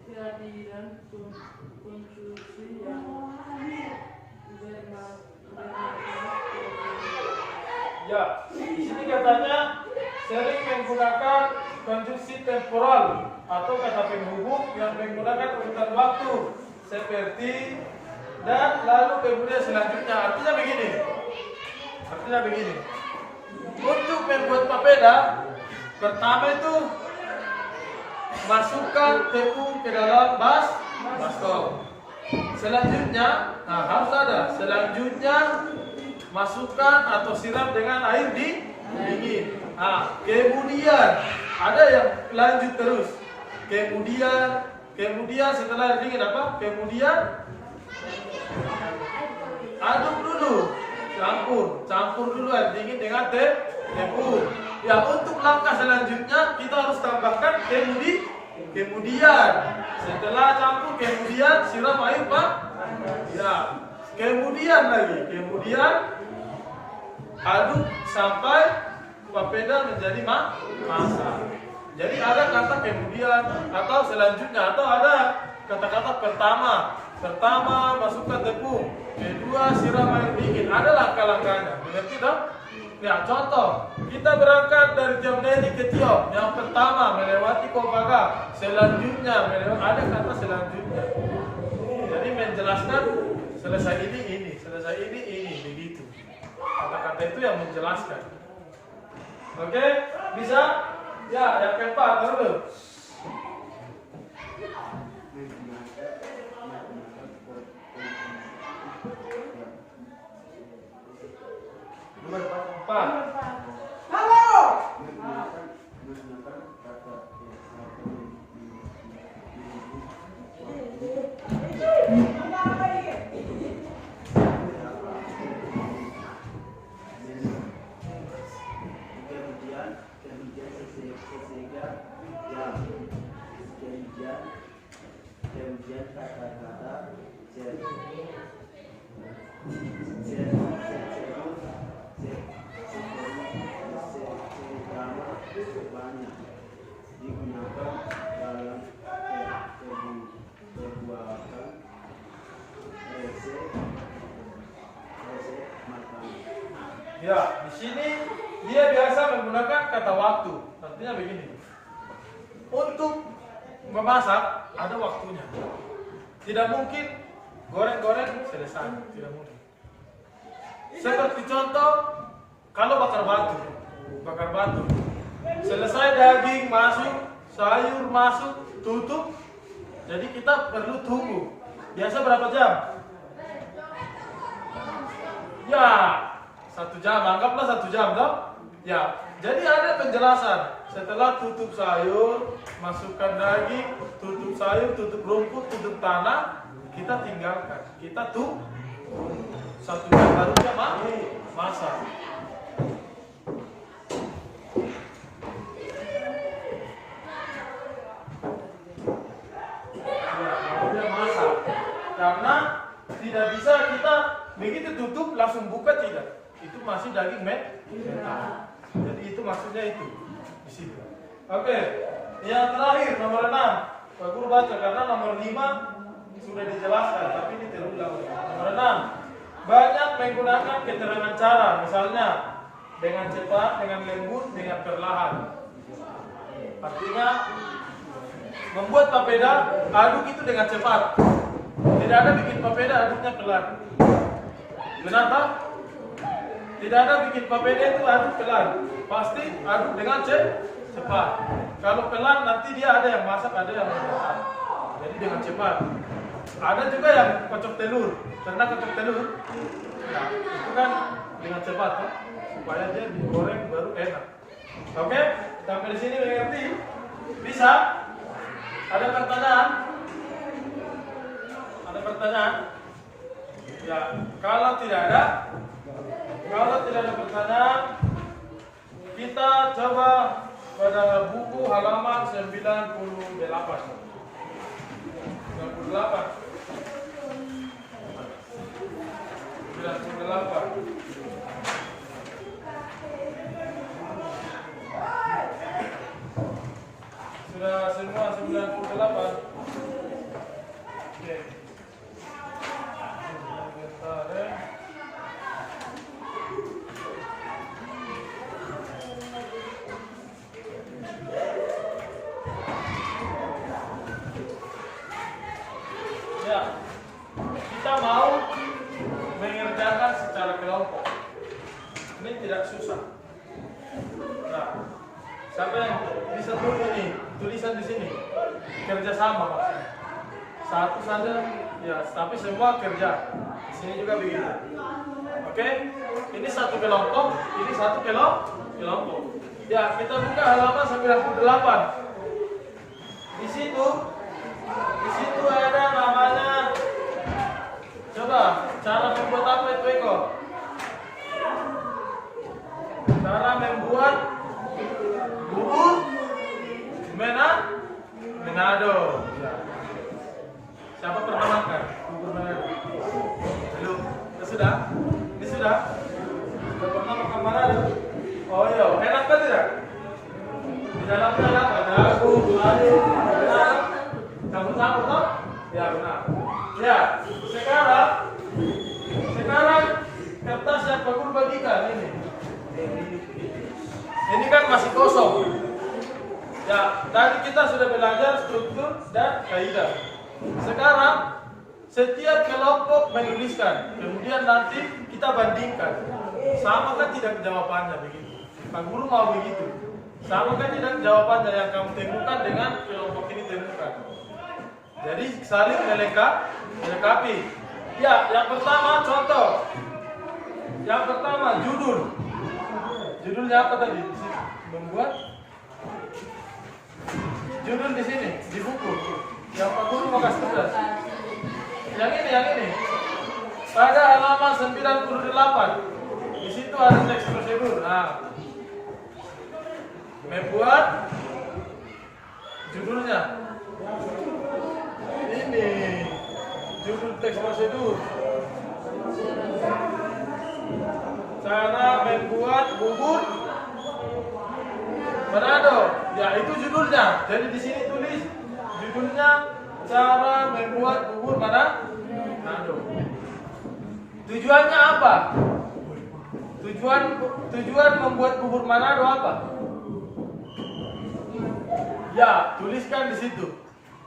kehadiran konstruksi yang
Ya, di sini katanya sering menggunakan konstruksi temporal atau kata penghubung yang menggunakan urutan waktu seperti dan lalu kemudian selanjutnya. Artinya begini. Untuk membuat papeda, pertama itu masukkan tepung ke dalam baskom. Selanjutnya, harus ada. Selanjutnya masukkan atau siram dengan air dingin. Kemudian ada yang lanjut terus. Kemudian setelah air dingin apa? Kemudian aduk dulu, campur dulu air dingin dengan tepung. Ya, untuk langkah selanjutnya kita harus tambahkan kemudian setelah campur kemudian siram air ya, kemudian aduk sampai papeda menjadi masak. Jadi ada kata kemudian atau selanjutnya, atau ada kata-kata pertama masukkan tepung, kedua siram air dingin. Ada langkah-langkahnya, mengerti dong? Ya, contoh, kita berangkat dari Jamnedi ke Tiok. Yang pertama melewati Kopaga, selanjutnya ada kata selanjutnya. Jadi menjelaskan Selesai ini, selesai ini, begitu. Kata-kata itu yang menjelaskan. Oke, bisa? Ya, yang keempat, dulu. Nomor 4.
Kemudian kata-kata banyak digunakan dalam perbuatan rese makan.
Ya, di sini dia biasa menggunakan kata waktu. Artinya begini. Untuk memasak ada waktunya. Tidak mungkin goreng-goreng selesai, tidak mungkin. Seperti contoh kalau bakar batu. Selesai daging masuk, sayur masuk, tutup. Jadi kita perlu tunggu. Biasa berapa jam? Ya, 1 jam. Anggaplah 1 jam, toh? Ya. Jadi ada penjelasan. Setelah tutup sayur, masukkan daging, tutup sayur, tutup rumput, tutup tanah, kita tinggalkan. Kita tunggu 1 jam baru dia masak. Ya, baru dia masak. Karena tidak bisa kita begitu tutup langsung buka, tidak. Itu masih daging mentah. Jadi itu maksudnya itu di situ. Oke, yang terakhir nomor 6. Pak Guru baca karena nomor 5 sudah dijelaskan, tapi ini terulang. Nomor 6. Banyak menggunakan keterangan cara, misalnya dengan cepat, dengan lembut, dengan perlahan. Artinya membuat papeda aduk itu dengan cepat. Tidak ada bikin papeda aduknya pelan. Benar tak? Tidak ada bikin papeda itu aduk pelan. Pasti aduk dengan cepat. Kalau pelan nanti dia ada yang masak, ada yang masak. Jadi dengan cepat. Ada juga yang kocok telur. Pernah kocok telur? Nah, itu kan dengan cepat, kan? Supaya dia digoreng baru enak. Oke? Sampai di sini mengerti? Bisa? Ada pertanyaan? Ada pertanyaan? Ya, kalau tidak ada pertanyaan, kita coba pada buku halaman 98. 98. Sudah semua 98. Oke. Bentar ya. Ya, kita mau mengerjakan secara kelompok. Ini tidak susah. Nah, siapa yang bisa tulis ini? Tulisan di sini. Kerja sama maksudnya. Satu saja, ya, tapi semua kerja. Di sini juga begitu. Oke? Ini satu kelompok, ini satu kelompok. Ya, kita buka halaman 98. Di situ ada namanya. Coba cara membuat apa itu, Eko? Cara membuat bubur Manado. Ya. Siapa pernah makan bubur Manado? Belum? Sudah? Ini sudah? Sudah pernah makan Manado? Oh iya, enak kan tidak? Di dalamnya ada jagung, air, campur-campur toh? Ya benar. Ya, sekarang kertas yang Pak Guru bagikan ini. Ini kan masih kosong. Ya, tadi kita sudah belajar struktur dan kaidah. Sekarang Setiap kelompok menuliskan, kemudian nanti kita bandingkan. Sama kan tidak jawabannya begitu? Pak Guru mau begitu. Sama kan tidak jawabannya yang kamu temukan dengan kelompok ini temukan. Jadi saling melengkapi. Ya, yang pertama contoh. Yang pertama judul. Judulnya apa tadi? Membuat judul di sini di buku. Yang Pak Guru mau kasih tugas. Yang ini. Pada halaman 98. Di situ ada teks prosedur. Nah, membuat judulnya. Ini judul teks prosedur. Cara membuat bubur Manado. Ya, itu judulnya. Jadi di sini tulis judulnya cara membuat bubur Manado. Tujuannya apa? Tujuan membuat bubur Manado apa? Ya, tuliskan di situ.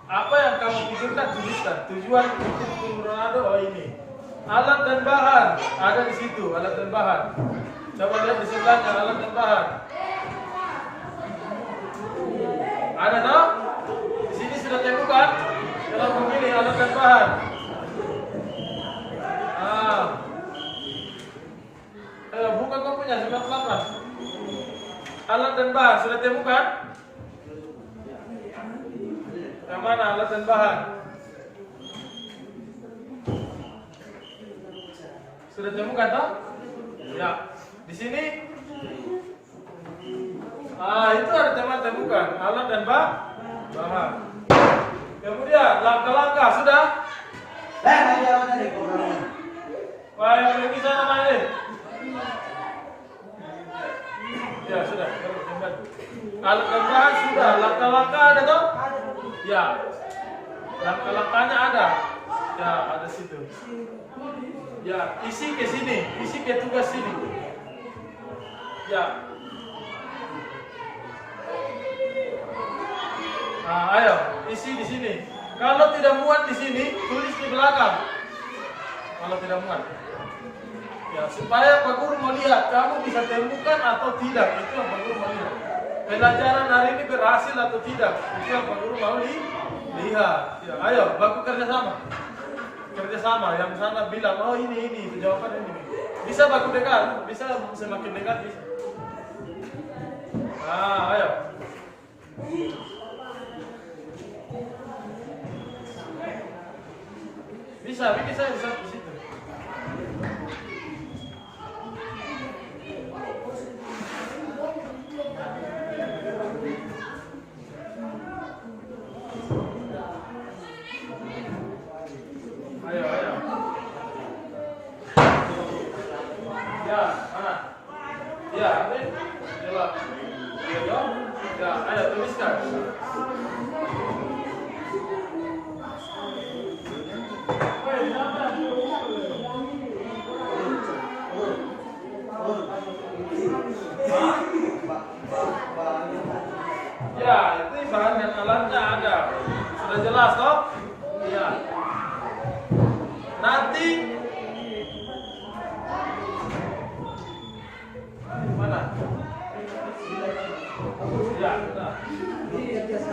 Apa yang kamu pikirkan tuliskan. Tujuan untuk bubur Manado ini. Alat dan bahan ada di situ. Alat dan bahan. Coba lihat di sebelahnya alat dan bahan. Ada toh? Di sini sudah temukan. Kalau memilih alat dan bahan. Bukan kau punya sudah pelan-pelan. Alat dan bahan sudah temukan? Yang mana alat dan bahan? Sudah temukan toh? Ya. Di sini. Itu ada temukan alat dan bahan. Kemudian langkah-langkah sudah? Baik, pergi sana Malik. Ya sudah. Alat dan bahan sudah. Langkah-langkah ada toh? Ya. Langkah-langkahnya ada. Ya, ada situ. Ya, isi ke sini, isi ke tugas sini. Ya. Ayo, isi di sini. Kalau tidak muat di sini, tulis di belakang. Kalau tidak muat. Ya, supaya Pak Guru melihat kamu bisa temukan atau tidak. Itu yang Pak Guru mau lihat. Pelajaran hari ini berhasil atau tidak. Itu yang Pak Guru mau lihat. Ya, ayo, baku kerjasama. Yang sana bilang, oh ini jawaban ini. Bisa baku dekat, bisa semakin dekat bisa. Ayo. Bisa, bikin saya bisa di situ. Ayo. Ya, mana? Ya, ini jawab. Ya, ayo tuliskan. Ya, itu bahan dan alatnya ada. Sudah jelas toh? Iya. Nanti mana? Ya, nah. Yes.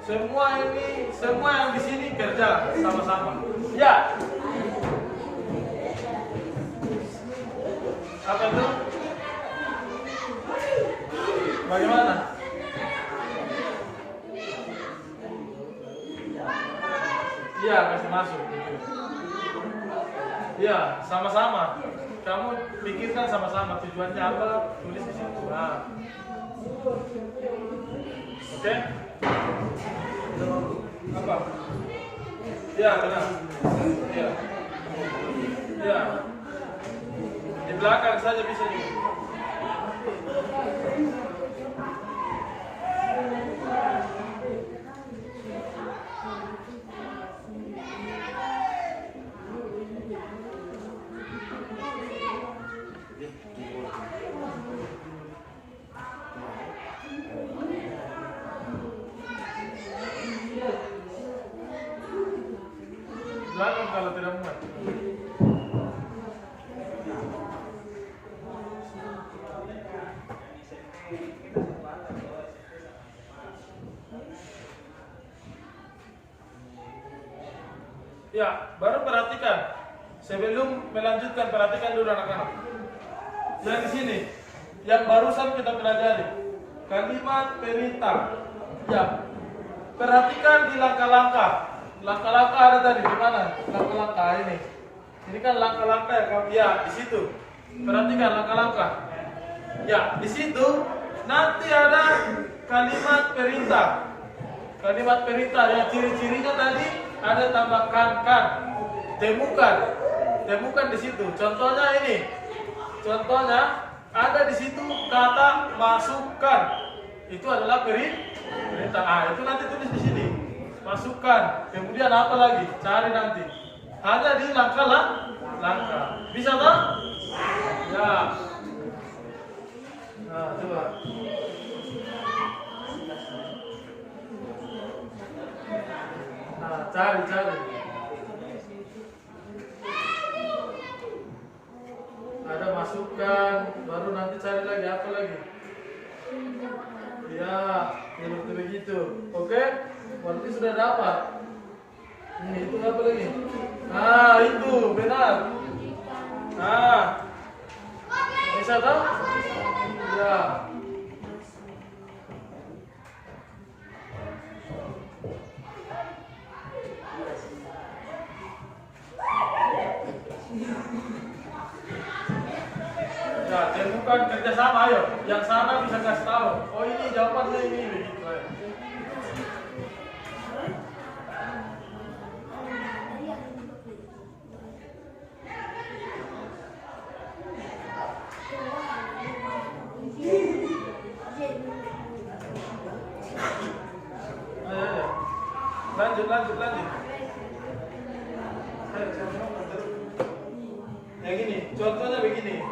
Semua yang di sini kerja sama-sama. Ya. Apa itu? Bagaimana? Iya, kasih masuk. Iya, sama-sama. Kamu pikirkan sama-sama tujuannya apa, tulis di situ. Nah. Oke? Apa? Iya, benar. Iya. Iya. Di belakang saja bisa juga. Ya, baru perhatikan. Sebelum melanjutkan, perhatikan dulu anak-anak. Yang di sini, yang barusan kita pelajari, kalimat perintah. Ya, perhatikan di langkah-langkah. Langkah-langkah ada tadi di mana? Langkah-langkah ini. Ini kan langkah-langkah ya, ya di situ. Perhatikan langkah-langkah. Ya, di situ nanti ada kalimat perintah. Kalimat perintah yang ciri-cirinya tadi ada tambahkan kan, temukan di situ. Contohnya ini, contohnya ada di situ kata masukkan. Itu adalah perintah. Ah, itu nanti tulis di sini. Masukkan. Kemudian apa lagi? Cari nanti. Hanya di langkah. Bisa tak? Ya. Nah, coba. Nah, cari. Ada masukkan, baru nanti cari lagi apa lagi? Ya, seperti begitu. Oke? Berarti sudah dapat. Ini itu apa lagi? Nah, itu benar. Nah, bisa tahu? Ya. Ya, temukan kerjasama, ayo. Yang sana bisa kasih tahu. Oh, ini jawabannya ini begitu. Ayo. Ayo. Lanjut. Ayo, yang ini, contohnya begini.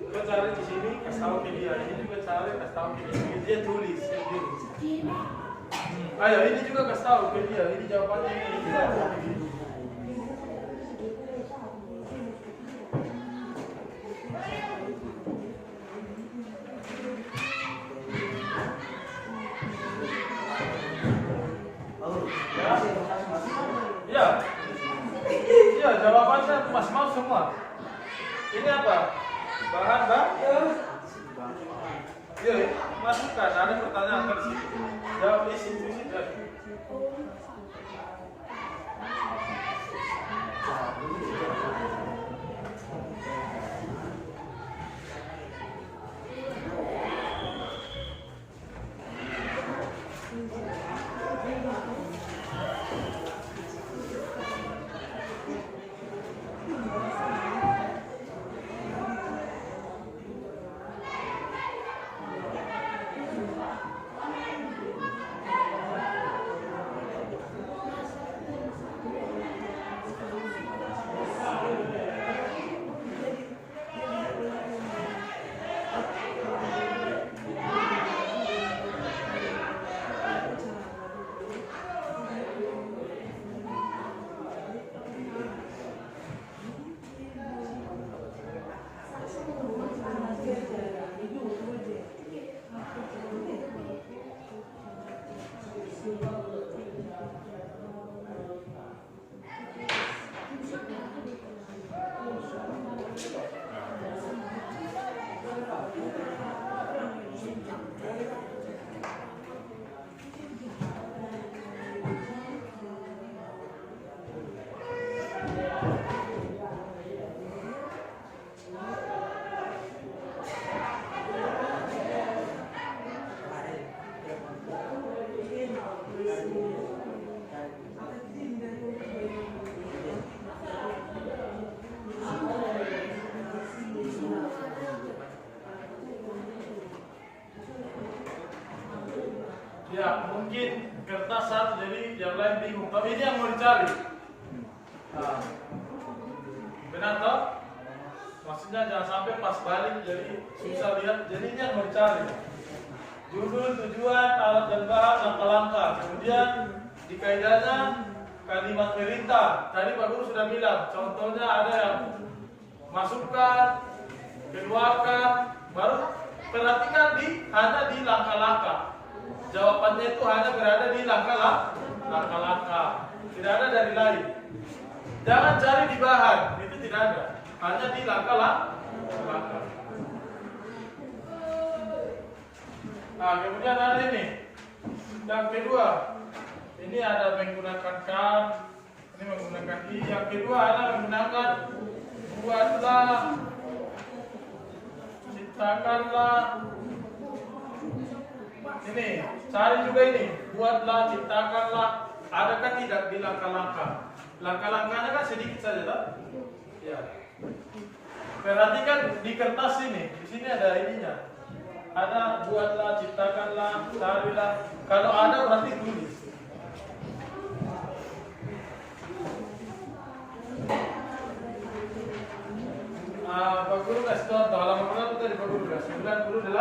Kau cari di sini, kasih tahu ke dia. Ini juga cari, kasih tahu ke dia. Dia tulis sendiri. Ayo, ini juga kasih tahu ke dia. Ini jawabannya ini. Ya, jawabannya mas semua. Ini apa? Bahan ya, masukkan. Ada pertanyaan di sini. Jawab isi. Ya, mungkin kertas satu jadi yang lain bingung. Tapi ini yang mau dicari. Nah, benar toh? Maksudnya jangan sampai pas balik jadi susah lihat. Jadi ini yang mau dicari. Judul, tujuan, alat dan bahan, langkah-langkah. Kemudian di kaidahnya kalimat perintah. Tadi Pak Guru sudah bilang. Contohnya ada yang masukkan, keluarkan, baru perhatikan hanya di langkah-langkah. Jawabannya itu hanya berada di langkah-langkah. Tidak ada dari lain. Jangan cari di bahan, itu tidak ada. Hanya di langkah. Nah, kemudian ada ini. Yang kedua, ini ada menggunakan kan, ini menggunakan i. Yang kedua ada menggunakan buatlah, ciptakanlah. Ini, cari juga ini. Buatlah, ciptakanlah. Adakah tidak di langkah-langkah? Langkah-langkahnya kan sedikit saja, tak? Ya. Perhatikan di kertas ini. Di sini ada ininya. Ada buatlah, ciptakanlah, carilah. Kalau ada berarti tulis. Pak Guru kasih contoh. Halaman berapa tadi Pak Guru? 98.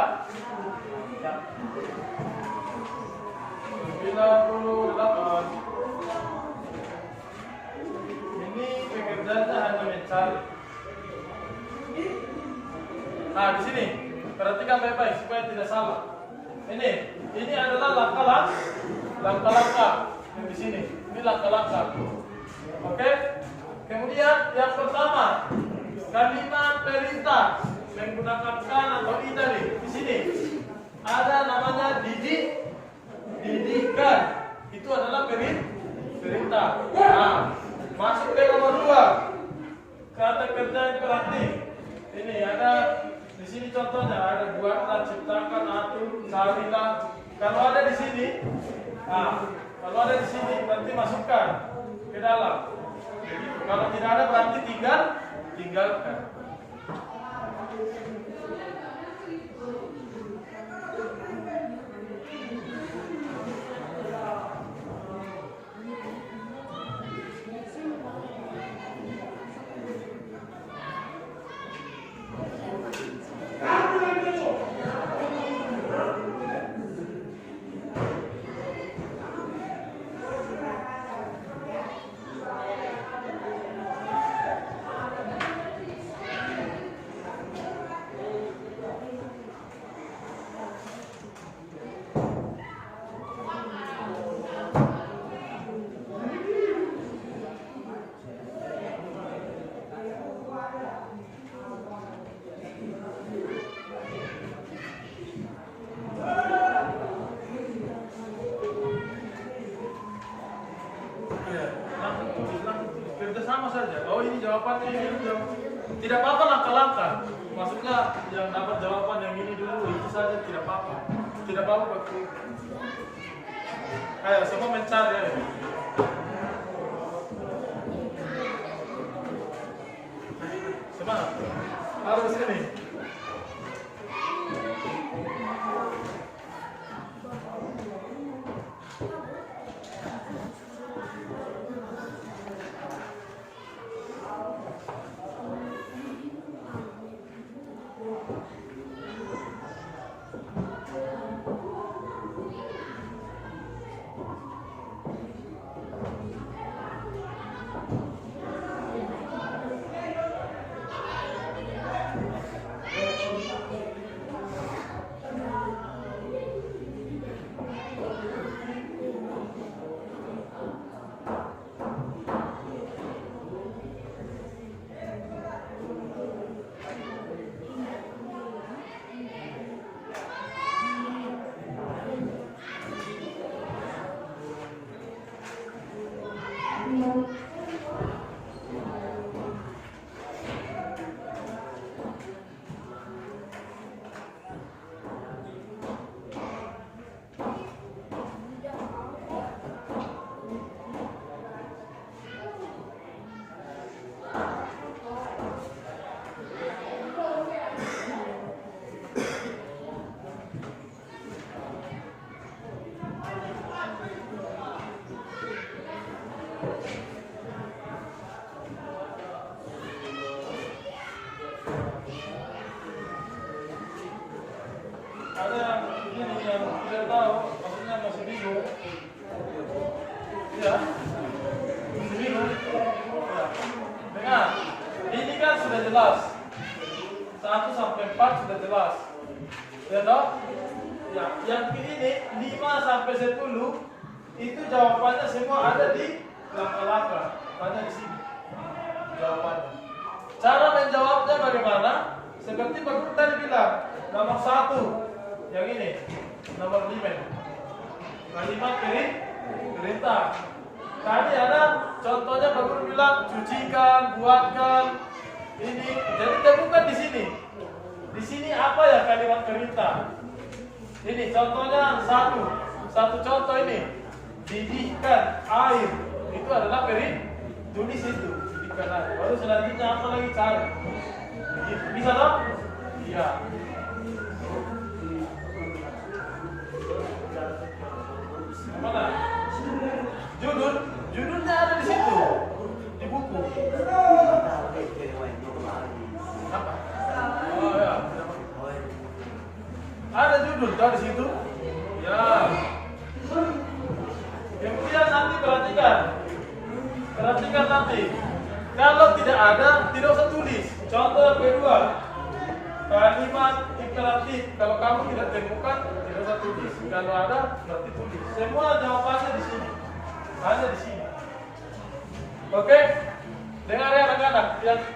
Ya. 98. Ini pekerjaannya hanya mencari. Nah, di sini perhatikan baik-baik supaya tidak salah. Ini adalah langkah-langkah yang di sini. Ini langkah-langkah. Oke? Kemudian yang pertama, kalimat perintah menggunakan kan atau i tadi. Di sini ada namanya didikan. Itu adalah perintah. Nah, masuk ke nomor 2. Kata kerja yang praktik. Ini ada di sini contohnya ada buatlah, ciptakan, atur, carilah. Kalau ada di sini, kalau ada di sini berarti masukkan ke dalam. Kalau tidak ada berarti tinggalkan. Sama saja. Oh, ini jawabannya ini tidak apa-apa langkah-langkah. Maksudnya yang dapat jawaban yang ini dulu itu saja tidak apa-apa. Tidak apa-apa betul. Ayo semua mencari ya. Semangat. Harus ini. Ada yang tidak tahu, maksudnya masih bingung. Ya, masih bingung. Ya. Dengar, ini kan sudah jelas. 1 sampai 4 sudah jelas. Ya toh? Ya, yang ini 5 sampai 10 itu jawabannya semua ada di langkah-langkah. Tanya di sini jawabannya. Cara menjawabnya bagaimana? Seperti Pak Guru tadi bilang, nomor 1 yang ini, nomor 5 kalimat perintah. Tadi ada contohnya Pak Guru bilang cucikan, buatkan ini. Jadi temukan di sini. Di sini apa ya kalimat perintah? Ini contohnya satu contoh ini. Didihkan air. Itu adalah tulis itu. Didihkan air. Baru selanjutnya apa lagi cari? Begitu. Bisa dong? Iya. Mana? Judulnya ada di situ. Di buku. Apa? Oh ya. Ada judul tahu di situ? Ya. Kemudian nanti perhatikan nanti. Kalau tidak ada, tidak usah tulis. Contoh yang kedua, kalimat imperatif. Kalau kamu tidak temukan, tidak usah tulis. Kalau ada, berarti tulis. Semua jawabannya di sini. Hanya di sini. Oke? Dengar ya anak-anak.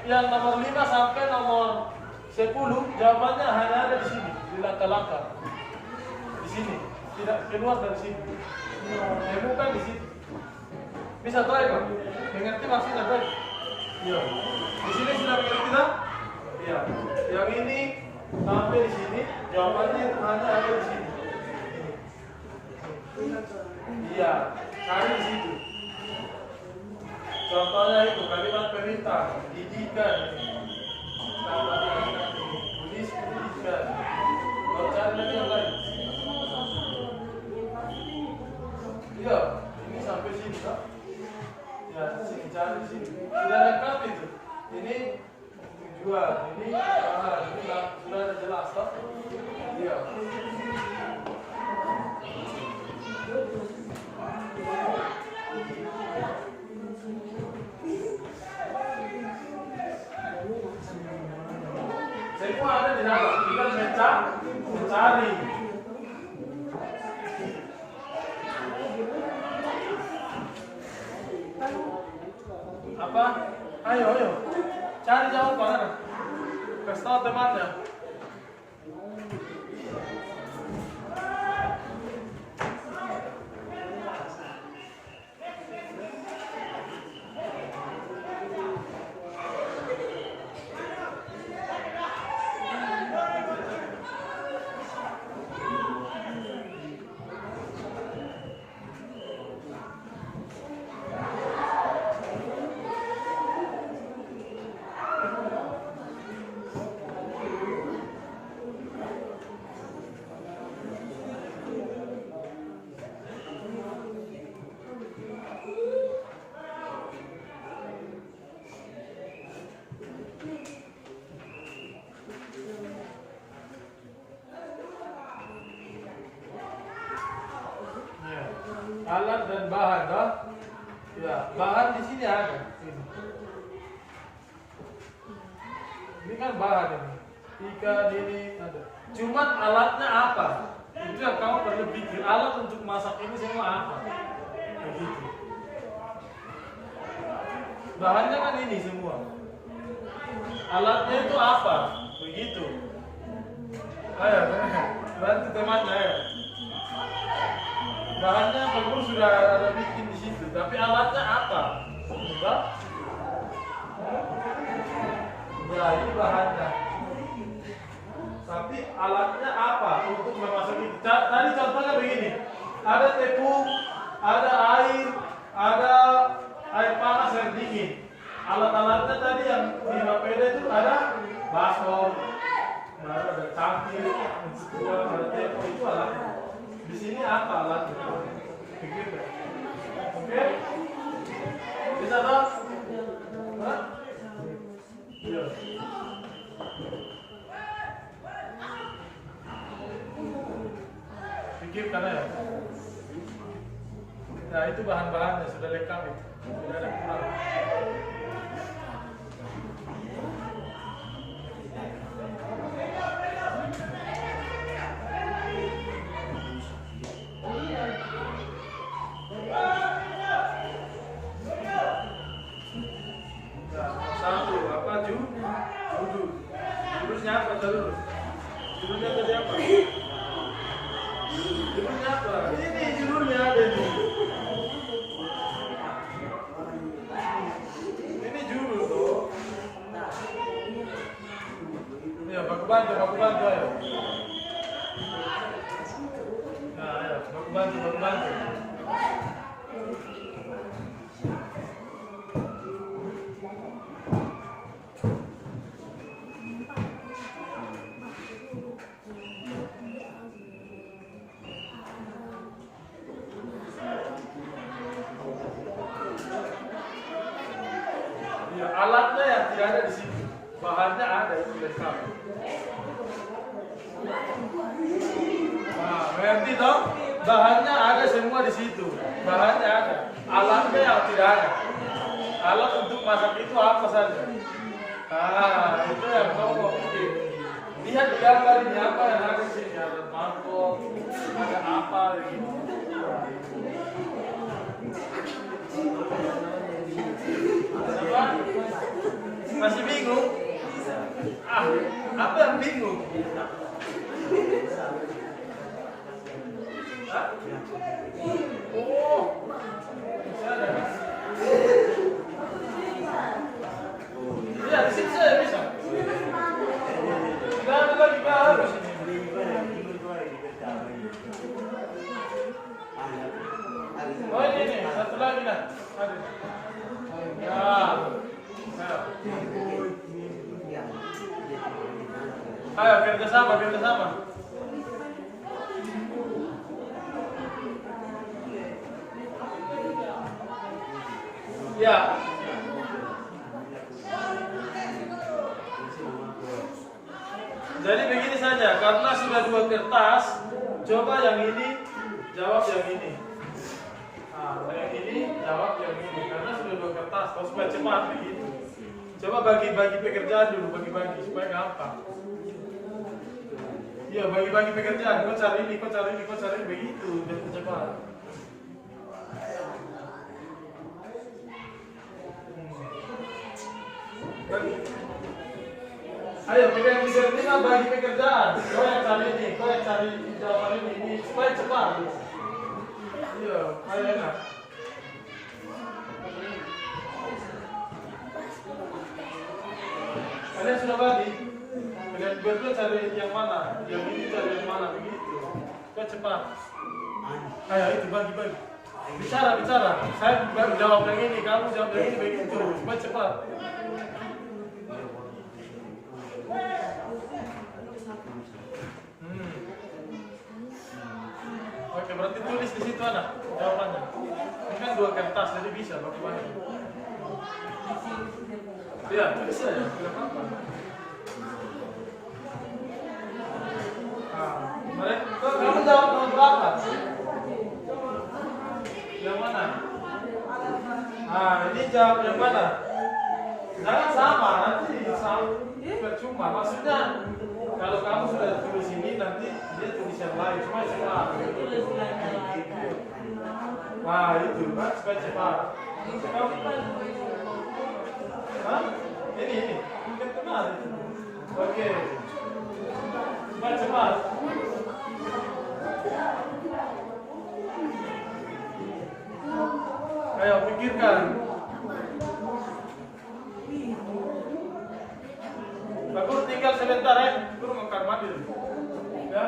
Yang nomor 5 sampai nomor 10, jawabannya hanya ada di sini. Di langkah-langkah. Di sini. Tidak keluar dari sini. Temukan di sini. Bisa try kok? Mengerti maksudnya try? Iya. Di sini sudah mengerti tak? Iya. Yang ini sampai di sini, jawabannya hanya ada di sini. Iya. Cari di situ. Contohnya itu kalimat perintah, didikan. Tulis pendidikan. Kalau cari lagi yang lain. Iya, ini sampai sini tak? Ya, sini cari sini. Sudah lengkap itu. Ini tujuan, ini bahan, ini sudah ada jelas tak? Iya. Semua ada di dalam. Kita mencari. Apa? Ayo. Cari jawaban. Kasih tahu temannya. Alat dan bahan, dah. Ya, bahan di sini ada. Ini kan bahan ini. Ikan ini ada. Cuman alatnya apa? Itu yang kamu perlu pikir. Alat untuk masak ini semua apa? Begitu. Bahannya kan ini semua. Alatnya itu apa? Begitu. Ayo, bantu temannya ya. Bahannya Pak Guru sudah ada bikin di situ, tapi alatnya apa? Enggak? Ya, ini bahannya. Tapi alatnya apa untuk memasak itu? Tadi contohnya begini. Ada tepung, ada air panas, air dingin. Alat-alatnya tadi yang di mapeda itu ada bakso, ada cangkir, ada tepung, itu alatnya. Di sini apa alatnya? Begitu. Oke? Bisa tak? Hah? Iya. Pikirkan ya. Nah itu bahan-bahannya sudah lengkap itu. Tidak ada kurang. Judulnya apa terus? Judulnya tadi apa? Judulnya apa? Ini judulnya ada ini. Ini judul tuh. Ya, baku bantu ayo. Nah, ayo, baku bantu. Ya, alatnya ya tidak ada di sini. Bahannya ada itu lengkap. Nah, mengerti dong? Bahannya ada semua di situ. Bahannya ada. Alatnya yang tidak ada. Alat untuk masak itu apa saja? Nah, itu yang kamu mau bikin. Lihat di gambar ini apa yang ada di sini. Ada mangkok, ada apa gitu. Apa? Masih bingung? Ah, apa yang bingung? Hah? Oh, bisa ada. Iya, di sini saya bisa. Tidak ada lagi harus ini. Oh ini, satu lagi nah. Ada. Ya. Ayo kerjasama. Ya. Jadi begini saja, karena sudah 2 kertas, coba yang ini jawab yang ini. Nah, yang ini jawab yang ini, karena sudah 2 kertas, kalau supaya cepat begitu. Coba bagi-bagi pekerjaan dulu, bagi-bagi supaya gampang. Iya, bagi-bagi pekerjaan. Kau cari ini begitu, biar cepat. Bagi. Ayo, pegang di sini bagi pekerjaan. Kau yang cari ini, kau yang cari jawaban ini supaya cepat. Iya, ayo enak. Kalian sudah bagi? Kalian berdua cari yang mana? Yang ini cari yang mana? Begitu. Kau cepat. Ayo, itu bagi. Bicara. Saya jawab yang ini, kamu jawab yang ini begitu. Supaya cepat. Oke, berarti tulis di situ anak jawabannya. Ini kan 2 kertas, jadi bisa bagaimana? Iya, tulis saja, tidak apa-apa. Kamu jawab nomor berapa? Yang mana? Ini jawab yang mana? Jangan sama, nanti percuma. Maksudnya kalau kamu sudah tulis ini, nanti dia tulis yang lain. Cuma cepat. Nah itu kan supaya cepat. Hah? Ini. Bukan kenal itu. Oke. Supaya cepat. Ayo pikirkan. Aku tinggal sebentar ya, guru mau kamar mandi. Ya.